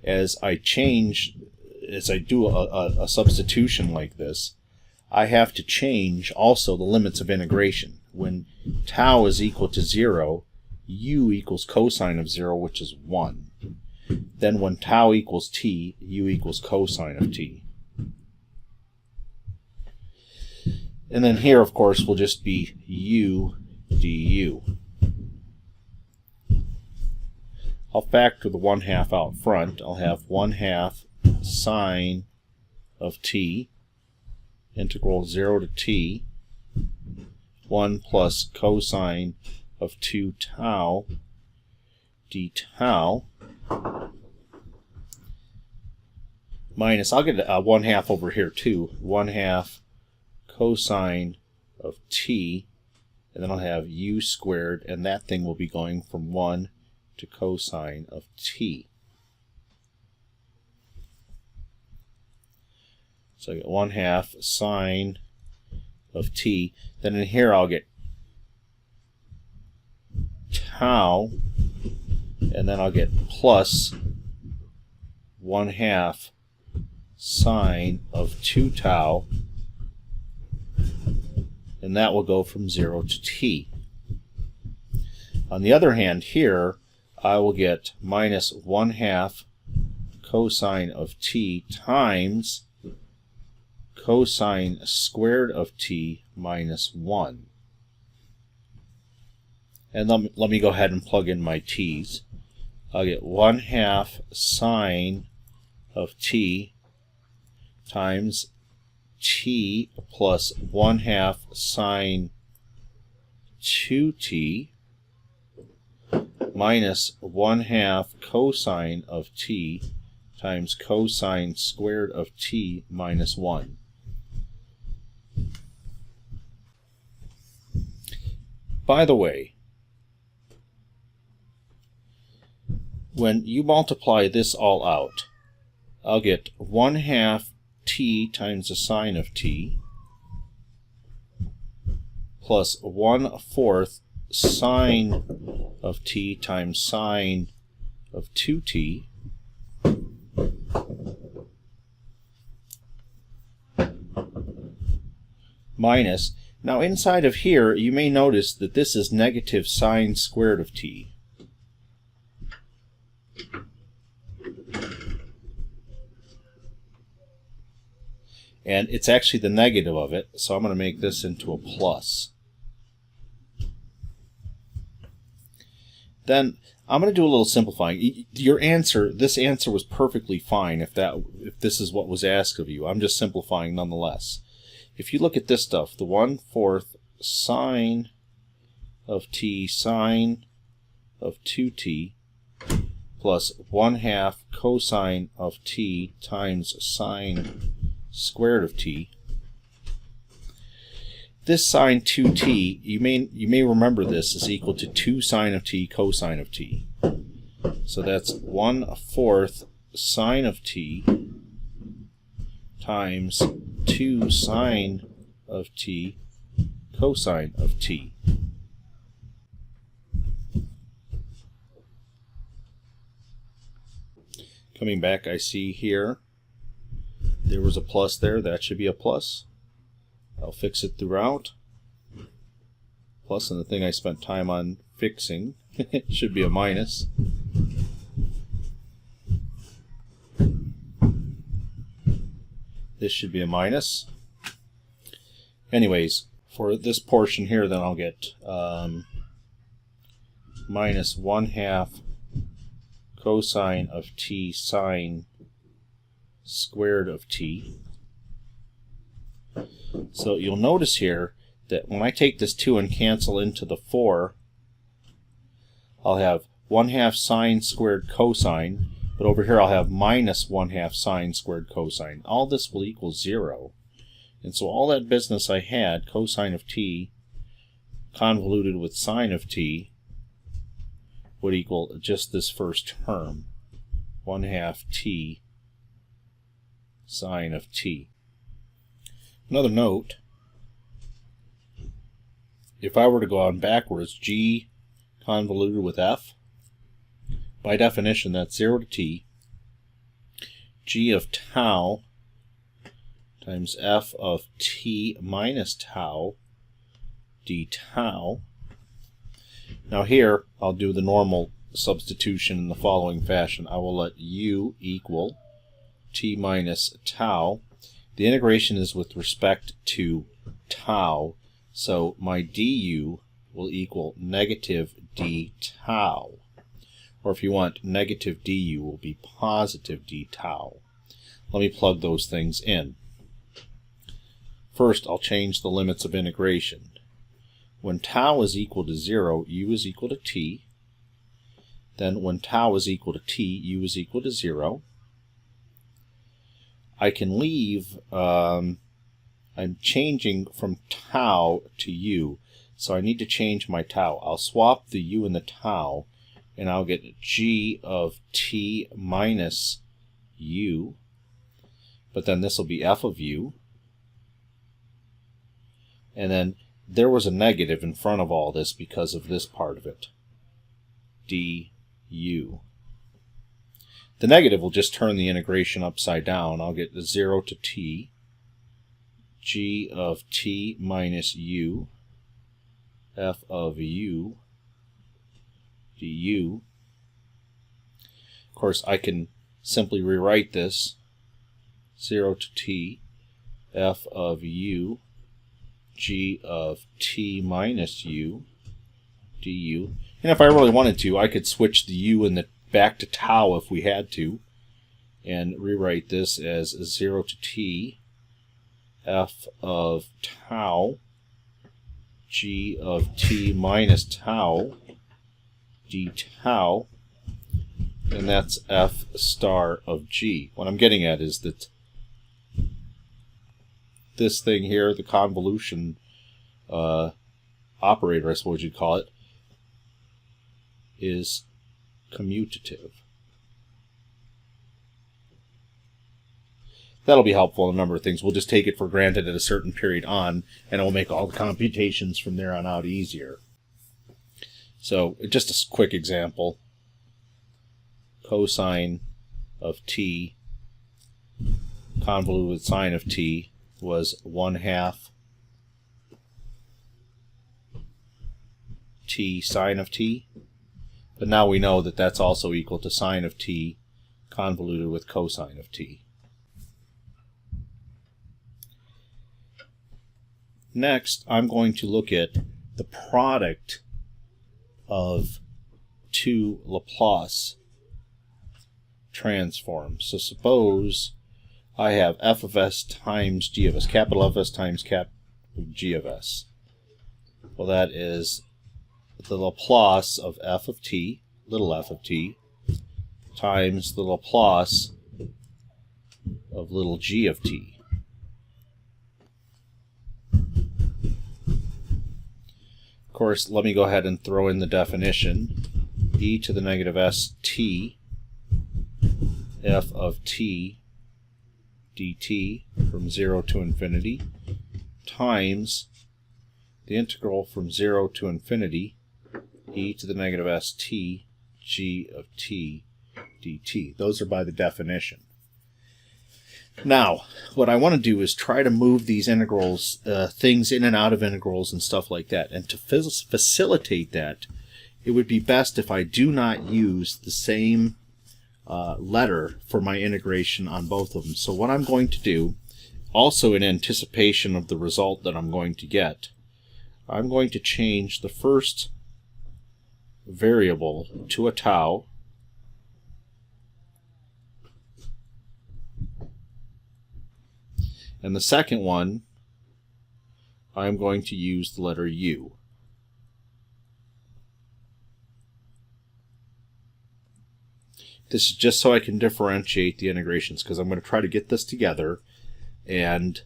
As I do a substitution like this, I have to change also the limits of integration. When tau is equal to 0, u equals cosine of 0, which is 1. Then when tau equals t, u equals cosine of t. And then here, of course, will just be u du. I'll factor the 1/2 out front. I'll have 1/2 sine of t, integral 0 to t, 1 plus cosine of 2 tau d tau, minus, I'll get 1/2 over here too, 1/2 cosine of t, and then I'll have u squared, and that thing will be going from 1 to cosine of t. So I get 1/2 sine of t. Then in here I'll get tau, and then I'll get plus 1/2 sine of 2 tau, and that will go from 0 to t. On the other hand, here I will get minus 1/2 cosine of t times cosine squared of t minus 1. And let me go ahead and plug in my t's. I'll get 1/2 sine of t times t plus 1/2 sine 2t minus 1/2 cosine of t times cosine squared of t minus 1. By the way, when you multiply this all out, I'll get 1/2 t times the sine of t plus 1/4 sine of t times sine of 2t minus, now inside of here you may notice that this is negative sine squared of t. And it's actually the negative of it, so I'm going to make this into a plus. Then I'm going to do a little simplifying. This answer was perfectly fine if this is what was asked of you. I'm just simplifying nonetheless. If you look at this stuff, the 1/4 sine of t sine of 2t plus 1/2 cosine of t times sine squared of t. This sine 2t, you may remember this, is equal to 2 sine of t cosine of t. So that's 1/4 sine of t times 2 sine of t cosine of t. Coming back, I see here there was a plus there. That should be a plus. I'll fix it throughout. Plus, and the thing I spent time on fixing should be a minus. This should be a minus. Anyways, for this portion here, then I'll get minus 1/2 cosine of t sine squared of t. So you'll notice here that when I take this 2 and cancel into the 4, I'll have 1/2 sine squared cosine, but over here I'll have minus 1/2 sine squared cosine. All this will equal 0. And so all that business I had, cosine of t convoluted with sine of t, would equal just this first term, 1/2 t sine of t. Another note, if I were to go on backwards, g convoluted with f, by definition that's 0 to t, g of tau times f of t minus tau d tau. Now here I'll do the normal substitution in the following fashion. I will let u equal t minus tau. The integration is with respect to tau, so my du will equal negative d tau. Or if you want, negative du will be positive d tau. Let me plug those things in. First, I'll change the limits of integration. When tau is equal to 0, u is equal to t. Then when tau is equal to t, u is equal to 0. I can leave, I'm changing from tau to u, so I need to change my tau. I'll swap the u and the tau, and I'll get g of t minus u, but then this will be f of u. And then there was a negative in front of all this because of this part of it, du. The negative will just turn the integration upside down. I'll get 0 to t, g of t minus u, f of u, du. Of course, I can simply rewrite this, 0 to t, f of u, g of t minus u, du. And if I really wanted to, I could switch the u and the back to tau if we had to, and rewrite this as 0 to t, f of tau, g of t minus tau, d tau, and that's f star of g. What I'm getting at is that this thing here, the convolution operator, I suppose you'd call it, is commutative. That'll be helpful in a number of things. We'll just take it for granted at a certain period on, and it'll make all the computations from there on out easier. So, just a quick example. Cosine of t convoluted with sine of t was 1/2 t sine of t. But now we know that that's also equal to sine of t convoluted with cosine of t. Next, I'm going to look at the product of two Laplace transforms. So suppose I have f of s times g of s, capital F of s times capital g of s. Well, that is the Laplace of f of t, little f of t, times the Laplace of little g of t. Of course, let me go ahead and throw in the definition. E to the negative st f of t dt from 0 to infinity times the integral from 0 to infinity e to the negative st g of t dt. Those are by the definition. Now, what I want to do is try to move these integrals, things in and out of integrals and stuff like that. And to facilitate that, it would be best if I do not use the same letter for my integration on both of them. So what I'm going to do, also in anticipation of the result that I'm going to get, I'm going to change the first variable to a tau, and the second one I'm going to use the letter u. this is just so I can differentiate the integrations, because I'm going to try to get this together and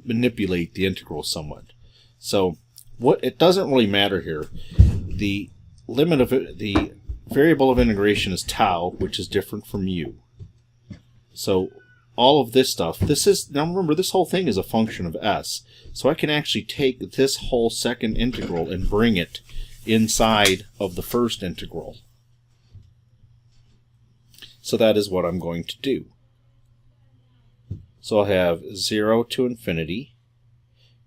manipulate the integral somewhat. So it doesn't really matter here. The limit of it, the variable of integration is tau, which is different from u. So all of this stuff, now remember, this whole thing is a function of s. So I can actually take this whole second integral and bring it inside of the first integral. So that is what I'm going to do. So I'll have 0 to infinity,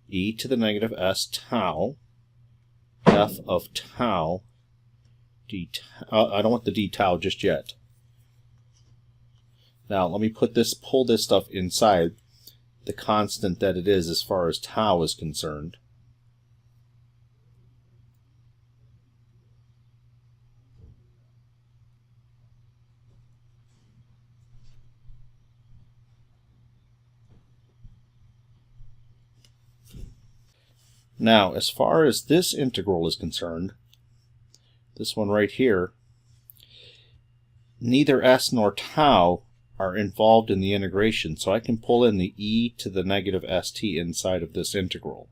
e to the negative s tau, f of tau, d tau. I don't want the d tau just yet. Now let me pull this stuff inside the constant that it is as far as tau is concerned. Now, as far as this integral is concerned, this one right here, neither s nor tau are involved in the integration, so I can pull in the e to the negative st inside of this integral.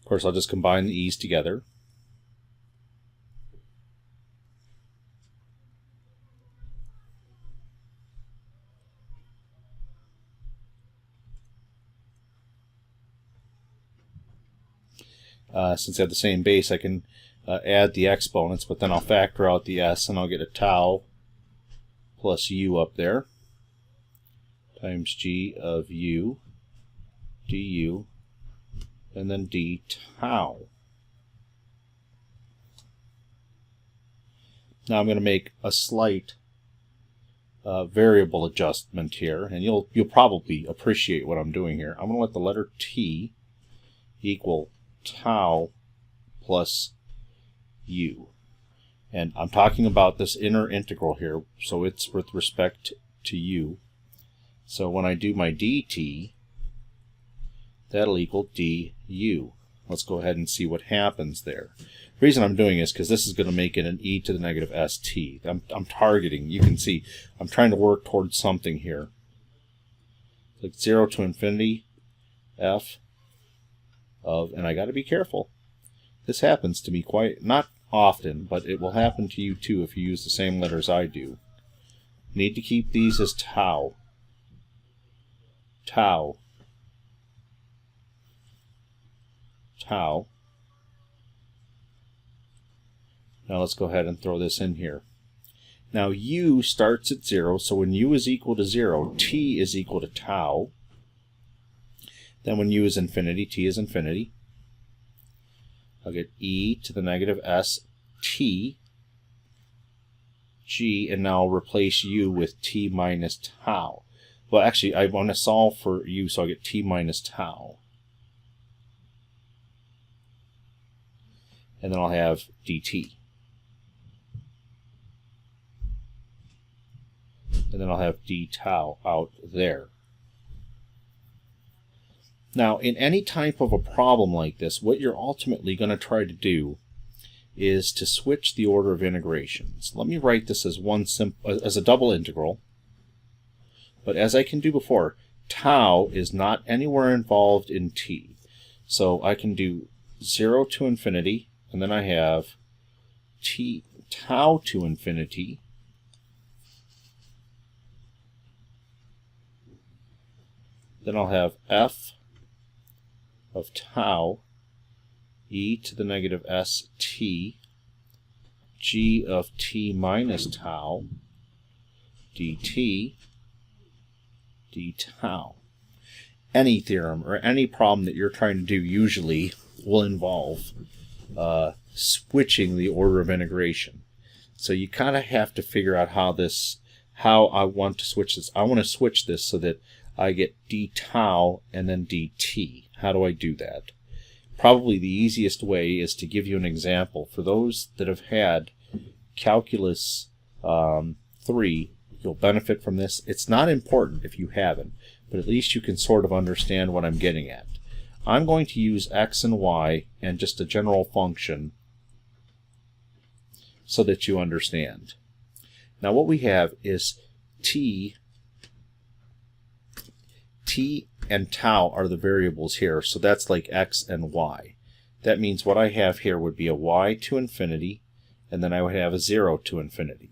Of course, I'll just combine the e's together. Since they have the same base, I can add the exponents, but then I'll factor out the s, and I'll get a tau plus u up there, times g of u du, and then d tau. Now I'm going to make a slight variable adjustment here, and you'll probably appreciate what I'm doing here. I'm going to let the letter t equal tau plus u. And I'm talking about this inner integral here, so it's with respect to u. So when I do my dt, that'll equal du. Let's go ahead and see what happens there. The reason I'm doing is because this is going to make it an e to the negative st. I'm targeting. You can see I'm trying to work towards something here. Like 0 to infinity, f of, and I got to be careful. This happens to me quite, not often, but it will happen to you too if you use the same letters I do. Need to keep these as tau. Tau. Tau. Now let's go ahead and throw this in here. Now u starts at 0, so when u is equal to 0, t is equal to tau. Then when u is infinity, t is infinity. I'll get e to the negative st g, and now I'll replace u with t minus tau. Well, actually, I want to solve for u, so I'll get t minus tau. And then I'll have dt. And then I'll have d tau out there. Now, in any type of a problem like this, what you're ultimately going to try to do is to switch the order of integrations. Let me write this as as a double integral. But as I can do before, tau is not anywhere involved in t. So I can do 0 to infinity, and then I have tau to infinity. Then I'll have f of tau e to the negative st g of t minus tau dt d tau. Any theorem or any problem that you're trying to do usually will involve switching the order of integration. So you kind of have to figure out how how I want to switch this. I want to switch this so that I get d tau and then dt. How do I do that? Probably the easiest way is to give you an example. For those that have had Calculus 3, you'll benefit from this. It's not important if you haven't, but at least you can sort of understand what I'm getting at. I'm going to use x and y and just a general function so that you understand. Now what we have is t and tau are the variables here, so that's like x and y. That means what I have here would be a y to infinity, and then I would have a 0 to infinity.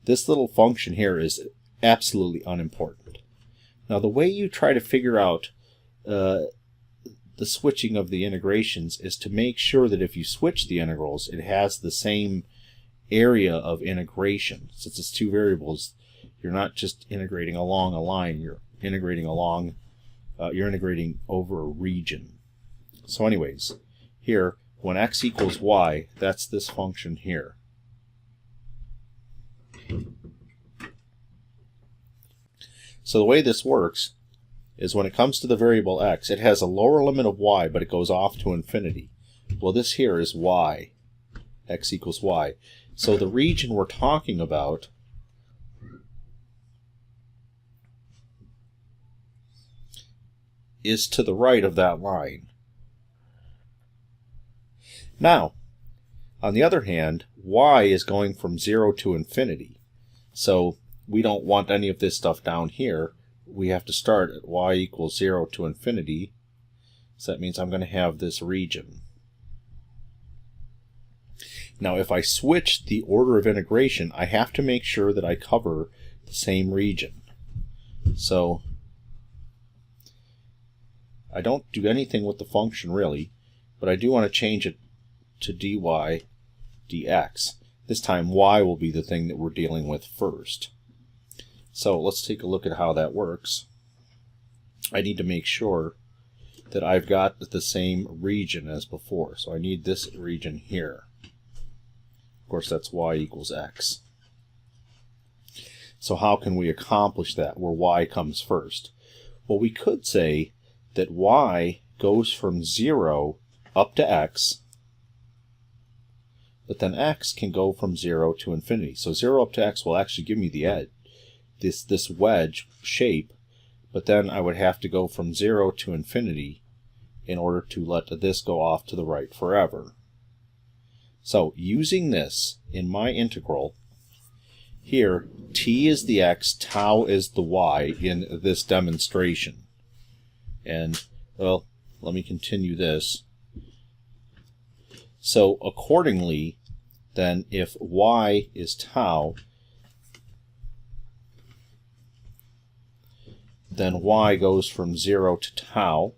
This little function here is absolutely unimportant. Now the way you try to figure out the switching of the integrations is to make sure that if you switch the integrals, it has the same area of integration. Since it's two variables, you're not just integrating along a line, you're integrating along, you're integrating over a region. So anyways, here, when x equals y, that's this function here. So the way this works is when it comes to the variable x, it has a lower limit of y, but it goes off to infinity. Well, this here is y, x equals y. So the region we're talking about is to the right of that line. Now, on the other hand, y is going from 0 to infinity. So we don't want any of this stuff down here. We have to start at y equals 0 to infinity. So that means I'm going to have this region. Now if I switch the order of integration, I have to make sure that I cover the same region. So I don't do anything with the function really, but I do want to change it to dy dx. This time y will be the thing that we're dealing with first. So let's take a look at how that works. I need to make sure that I've got the same region as before. So I need this region here. Of course, that's y equals x. So how can we accomplish that where y comes first? Well, we could say that y goes from 0 up to x, but then x can go from 0 to infinity. So 0 up to x will actually give me the edge, this wedge shape, but then I would have to go from 0 to infinity in order to let this go off to the right forever. So using this in my integral, here t is the x, tau is the y in this demonstration. And, well, let me continue this. So accordingly, then if y is tau, then y goes from 0 to tau,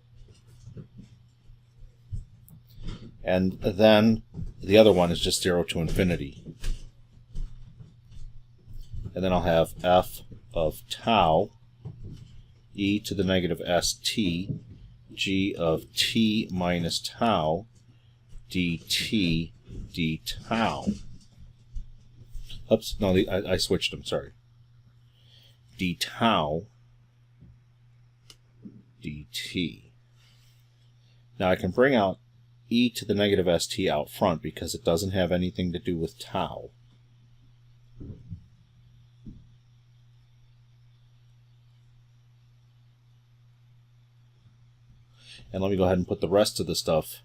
and then the other one is just 0 to infinity. And then I'll have f of tau e to the negative st g of t minus tau dt d tau. Oops, no, I switched them, sorry. D tau dt. Now I can bring out e to the negative st out front because it doesn't have anything to do with tau. And let me go ahead and put the rest of the stuff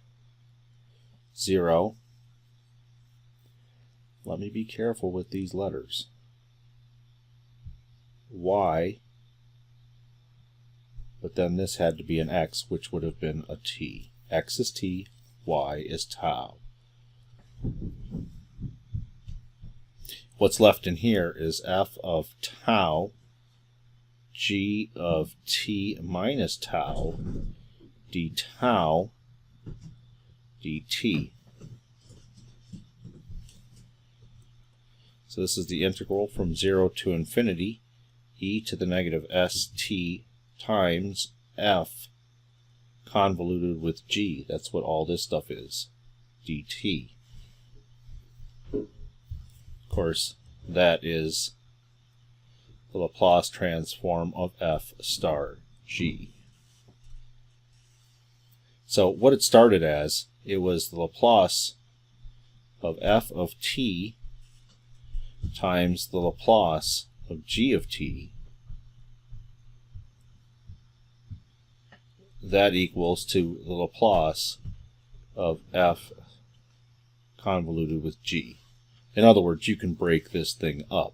0. Let me be careful with these letters. Y, but then this had to be an x, which would have been a t. X is t, y is tau. What's left in here is f of tau, g of t minus tau, d tau dt. So this is the integral from 0 to infinity, e to the negative st times f convoluted with g. That's what all this stuff is, dt. Of course, that is the Laplace transform of f star g. So what it started as, it was the Laplace of f of t times the Laplace of g of t. That equals to the Laplace of f convoluted with g. In other words, you can break this thing up.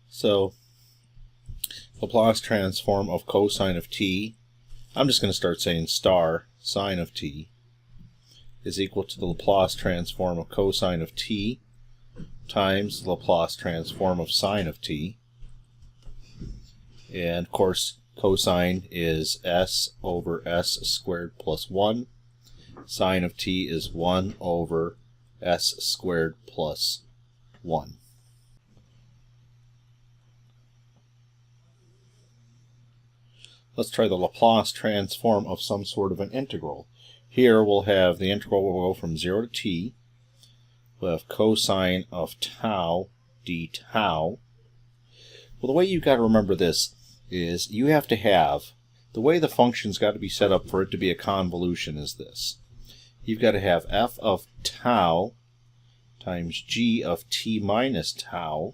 So, Laplace transform of cosine of t, I'm just going to start saying star sine of t, is equal to the Laplace transform of cosine of t times the Laplace transform of sine of t. And of course, cosine is s over s squared plus 1. Sine of t is 1 over s squared plus 1. Let's try the Laplace transform of some sort of an integral. Here we'll have the integral will go from 0 to t. We'll have cosine of tau d tau. Well, the way you've got to remember this is you have to have, the way the function's got to be set up for it to be a convolution is this. You've got to have f of tau times g of t minus tau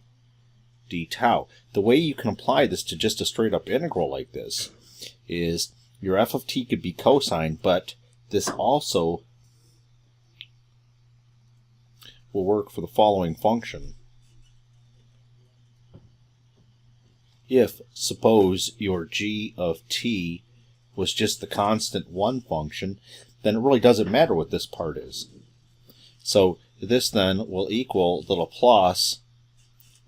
d tau. The way you can apply this to just a straight up integral like this is your f of t could be cosine, but this also will work for the following function. If, suppose, your g of t was just the constant 1 function, then it really doesn't matter what this part is. So this then will equal the Laplace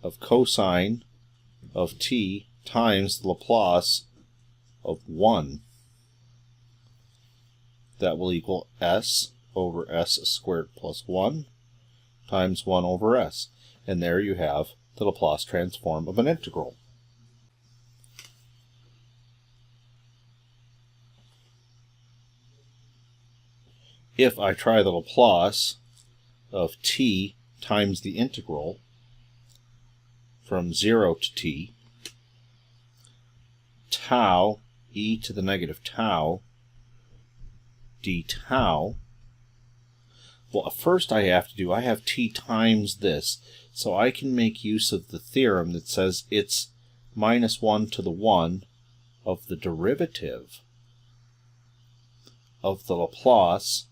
of cosine of t times the Laplace of 1. That will equal s over s squared plus 1 times 1 over s. And there you have the Laplace transform of an integral. If I try the Laplace of t times the integral from 0 to t, tau e to the negative tau d tau, well, first I have t times this, so I can make use of the theorem that says it's minus 1 to the 1 of the derivative of the Laplace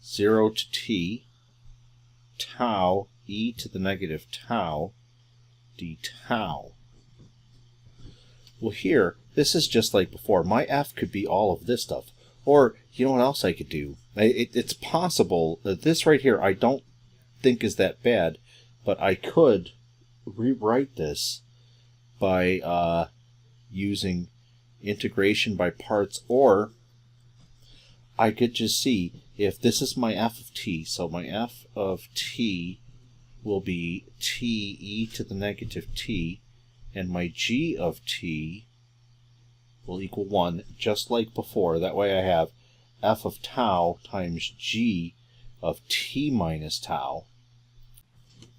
0 to t tau e to the negative tau d tau. Well, here, this is just like before. My f could be all of this stuff. Or, you know what else I could do? It's possible that this right here I don't think is that bad, but I could rewrite this by using integration by parts, or I could just see if this is my f of t, so my f of t will be t e to the negative t, and my g of t will equal 1, just like before. That way I have f of tau times g of t minus tau.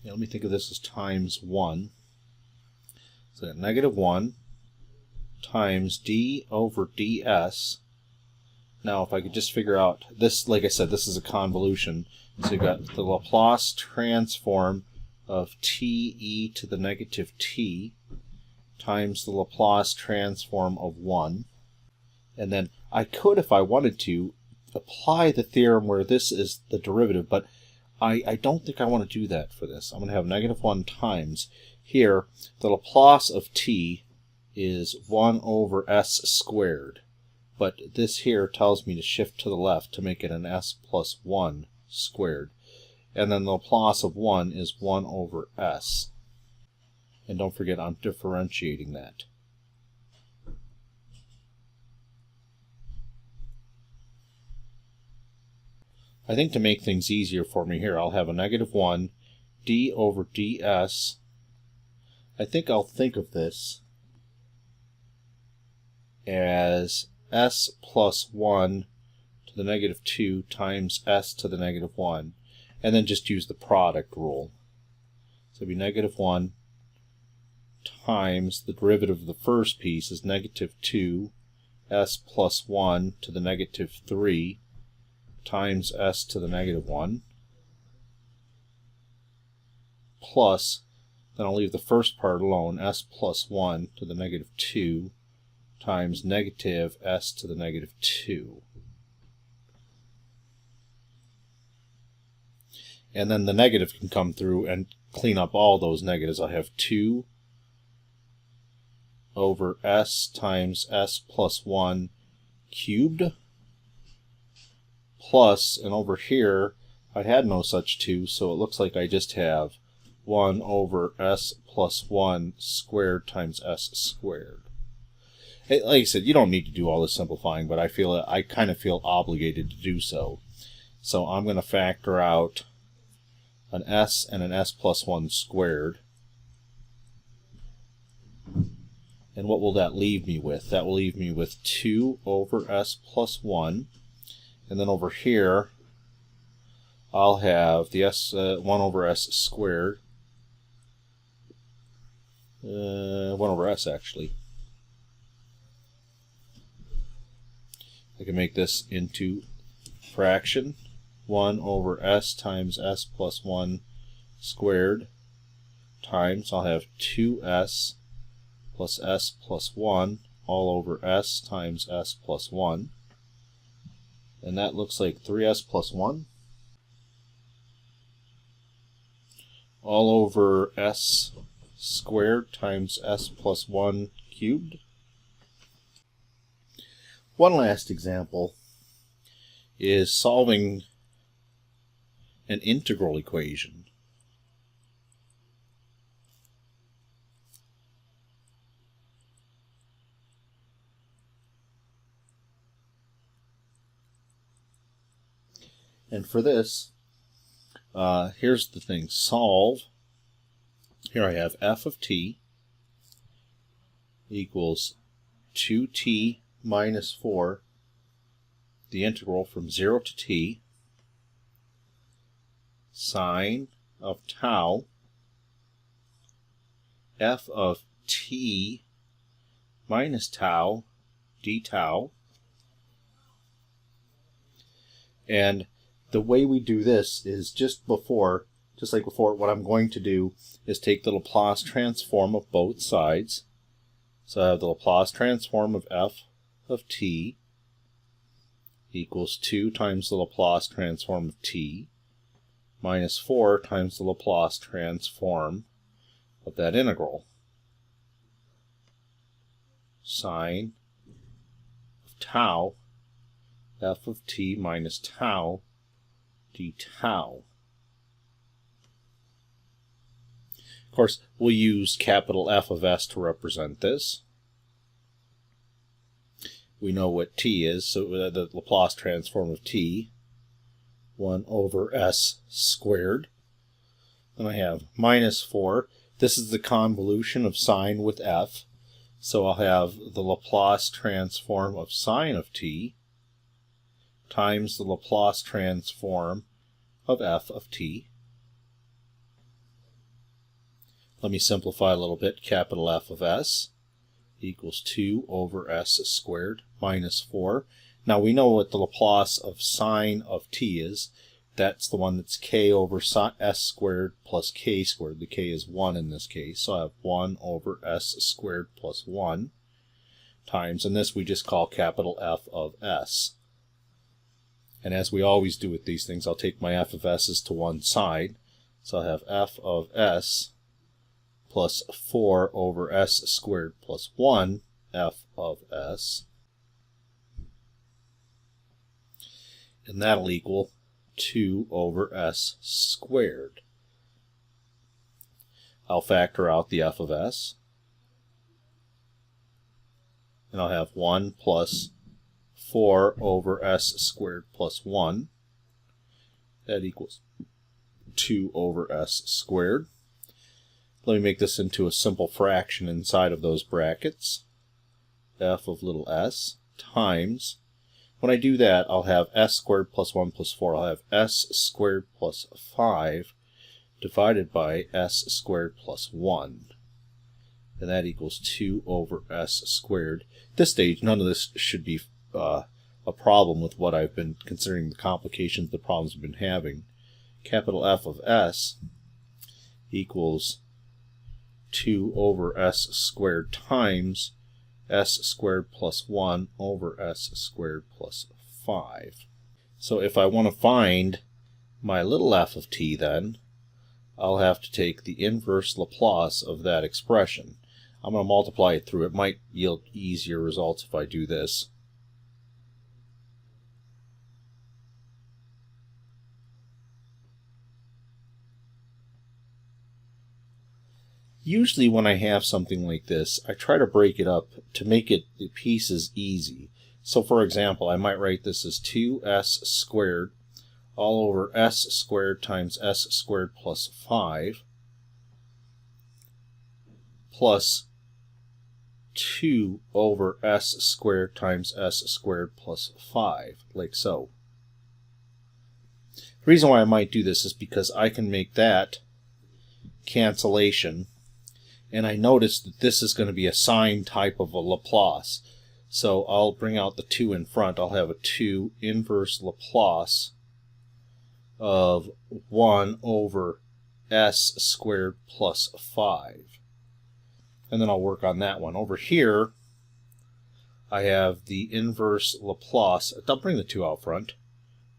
Now let me think of this as times 1. So negative 1 times d over ds. Now if I could just figure out this, like I said, this is a convolution. So you've got the Laplace transform of t e to the negative t times the Laplace transform of 1. And then I could, if I wanted to, apply the theorem where this is the derivative, but I don't think I want to do that for this. I'm going to have negative 1 times. Here, the Laplace of t is 1 over s squared. But this here tells me to shift to the left to make it an s plus 1 squared. And then the Laplace of 1 is 1 over s. And don't forget, I'm differentiating that. I think to make things easier for me here, I'll have a negative 1 d over ds. I think I'll think of this as s plus 1 to the negative 2 times s to the negative 1. And then just use the product rule. So it'd be negative 1 times the derivative of the first piece is negative 2 s plus 1 to the negative 3 times s to the negative 1 plus, then I'll leave the first part alone, s plus 1 to the negative 2 times negative s to the negative 2. And then the negative can come through and clean up all those negatives. I have 2 over s times s plus 1 cubed plus, and over here I had no such 2, so it looks like I just have 1 over s plus 1 squared times s squared. Like I said, you don't need to do all this simplifying, but I kind of feel obligated to do so. So I'm going to factor out an s and an s plus 1 squared. And what will that leave me with? That will leave me with 2 over s plus 1. And then over here, I'll have the 1 over s squared. 1 over s, actually. I can make this into fraction. 1 over s times s plus 1 squared times, I'll have 2s plus s plus 1 all over s times s plus 1. And that looks like 3s plus 1 all over s squared times s plus 1 cubed. One last example is solving an integral equation. And for this, here's the thing, solve. Here I have f of t equals 2t minus 4, the integral from 0 to t, sine of tau, f of t minus tau d tau. And the way we do this is just like before, what I'm going to do is take the Laplace transform of both sides. So I have the Laplace transform of f of t equals 2 times the Laplace transform of t minus 4 times the Laplace transform of that integral. Sine of tau, f of t minus tau d tau. Of course, we'll use capital F of s to represent this. We know what t is, so the Laplace transform of t, 1 over s squared. Then I have minus 4. This is the convolution of sine with f. So I'll have the Laplace transform of sine of t times the Laplace transform of f of t. Let me simplify a little bit. Capital F of s equals 2 over s squared minus 4. Now we know what the Laplace of sine of t is. That's the one that's k over s squared plus k squared. The k is 1 in this case. So I have 1 over s squared plus 1 times, and this we just call capital F of s. And as we always do with these things, I'll take my f of s's to one side. So I have f of s plus 4 over s squared plus 1 f of s. And that'll equal 2 over s squared. I'll factor out the f of s. And I'll have 1 plus 4 over s squared plus 1. That equals 2 over s squared. Let me make this into a simple fraction inside of those brackets. F of little s. times, when I do that, I'll have s squared plus 1 plus 4. I'll have s squared plus 5 divided by s squared plus 1. And that equals 2 over s squared. At this stage, none of this should be a problem with what I've been considering the complications, the problems we've been having. Capital F of s equals 2 over s squared times s squared plus 1 over s squared plus 5. So if I want to find my little f of t, then I'll have to take the inverse Laplace of that expression. I'm going to multiply it through. It might yield easier results if I do this. Usually when I have something like this, I try to break it up to make it the pieces easy. So for example, I might write this as 2s squared all over s squared times s squared plus 5 plus 2 over s squared times s squared plus 5, like so. The reason why I might do this is because I can make that cancellation, and I notice that this is going to be a sine type of a Laplace. So I'll bring out the 2 in front. I'll have a 2 inverse Laplace of 1 over s squared plus 5. And then I'll work on that one. Over here, I have the inverse Laplace. I'll bring the 2 out front.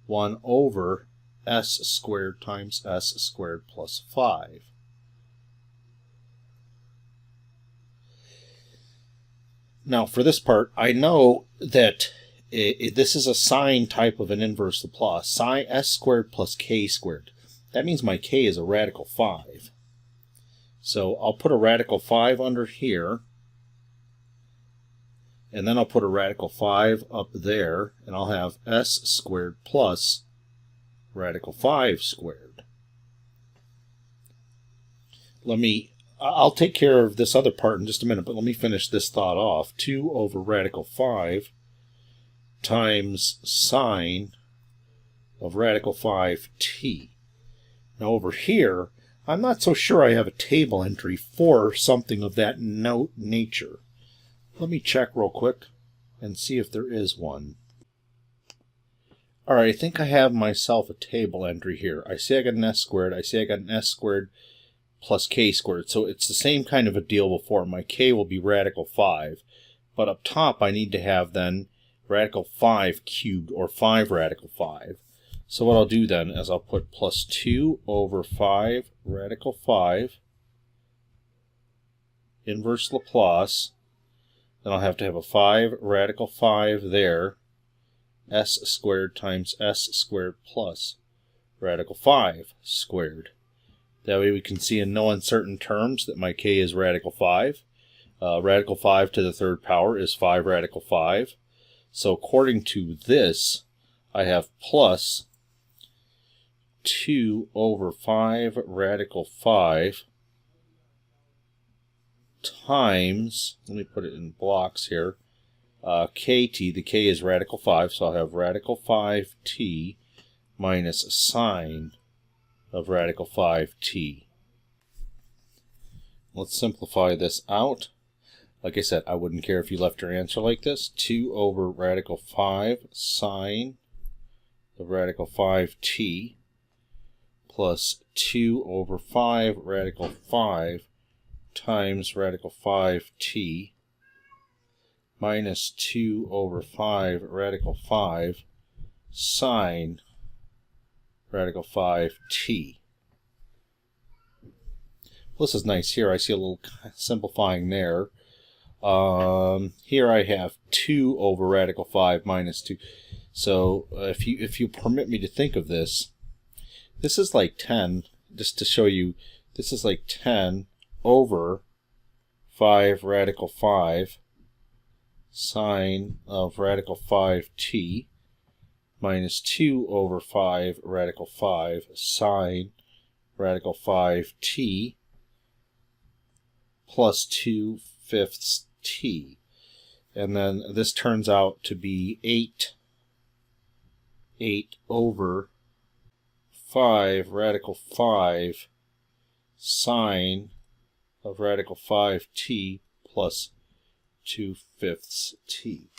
1 over s squared times s squared plus 5. Now for this part, I know that this is a sine type of an inverse Laplace. Sine s squared plus k squared. That means my k is a radical 5. So I'll put a radical 5 under here, and then I'll put a radical 5 up there, and I'll have s squared plus radical 5 squared. I'll take care of this other part in just a minute, but let me finish this thought off. 2 over radical 5 times sine of radical 5t. Now over here, I'm not so sure I have a table entry for something of that nature. Let me check real quick and see if there is one. Alright, I think I have myself a table entry here. I say I got an s squared. I say I got an s squared plus k squared. So it's the same kind of a deal before. My k will be radical 5. But up top I need to have then radical 5 cubed, or 5 radical 5. So what I'll do then is I'll put plus 2 over 5 radical 5 inverse Laplace. Then I'll have to have a 5 radical 5 there, s squared times s squared plus radical 5 squared. That way we can see in no uncertain terms that my k is radical 5. Radical 5 to the third power is 5 radical 5. So according to this, I have plus 2 over 5 radical 5 times, let me put it in blocks here, kt, the k is radical 5, so I'll have radical 5t minus sine of radical 5t. Let's simplify this out. Like I said, I wouldn't care if you left your answer like this. 2 over radical 5 sine of radical 5t plus 2 over 5 radical 5 times radical 5t minus 2 over 5 radical 5 sine radical 5t. Well, this is nice. Here I see a little simplifying there. Here I have 2 over radical 5 minus 2. So if you permit me to think of this, this is like 10, just to show you, this is like 10 over 5 radical 5 sine of radical 5t minus 2 over 5 radical 5 sine radical 5t plus 2/5 t. And then this turns out to be 8 over 5 radical 5 sine of radical 5t plus 2/5 t.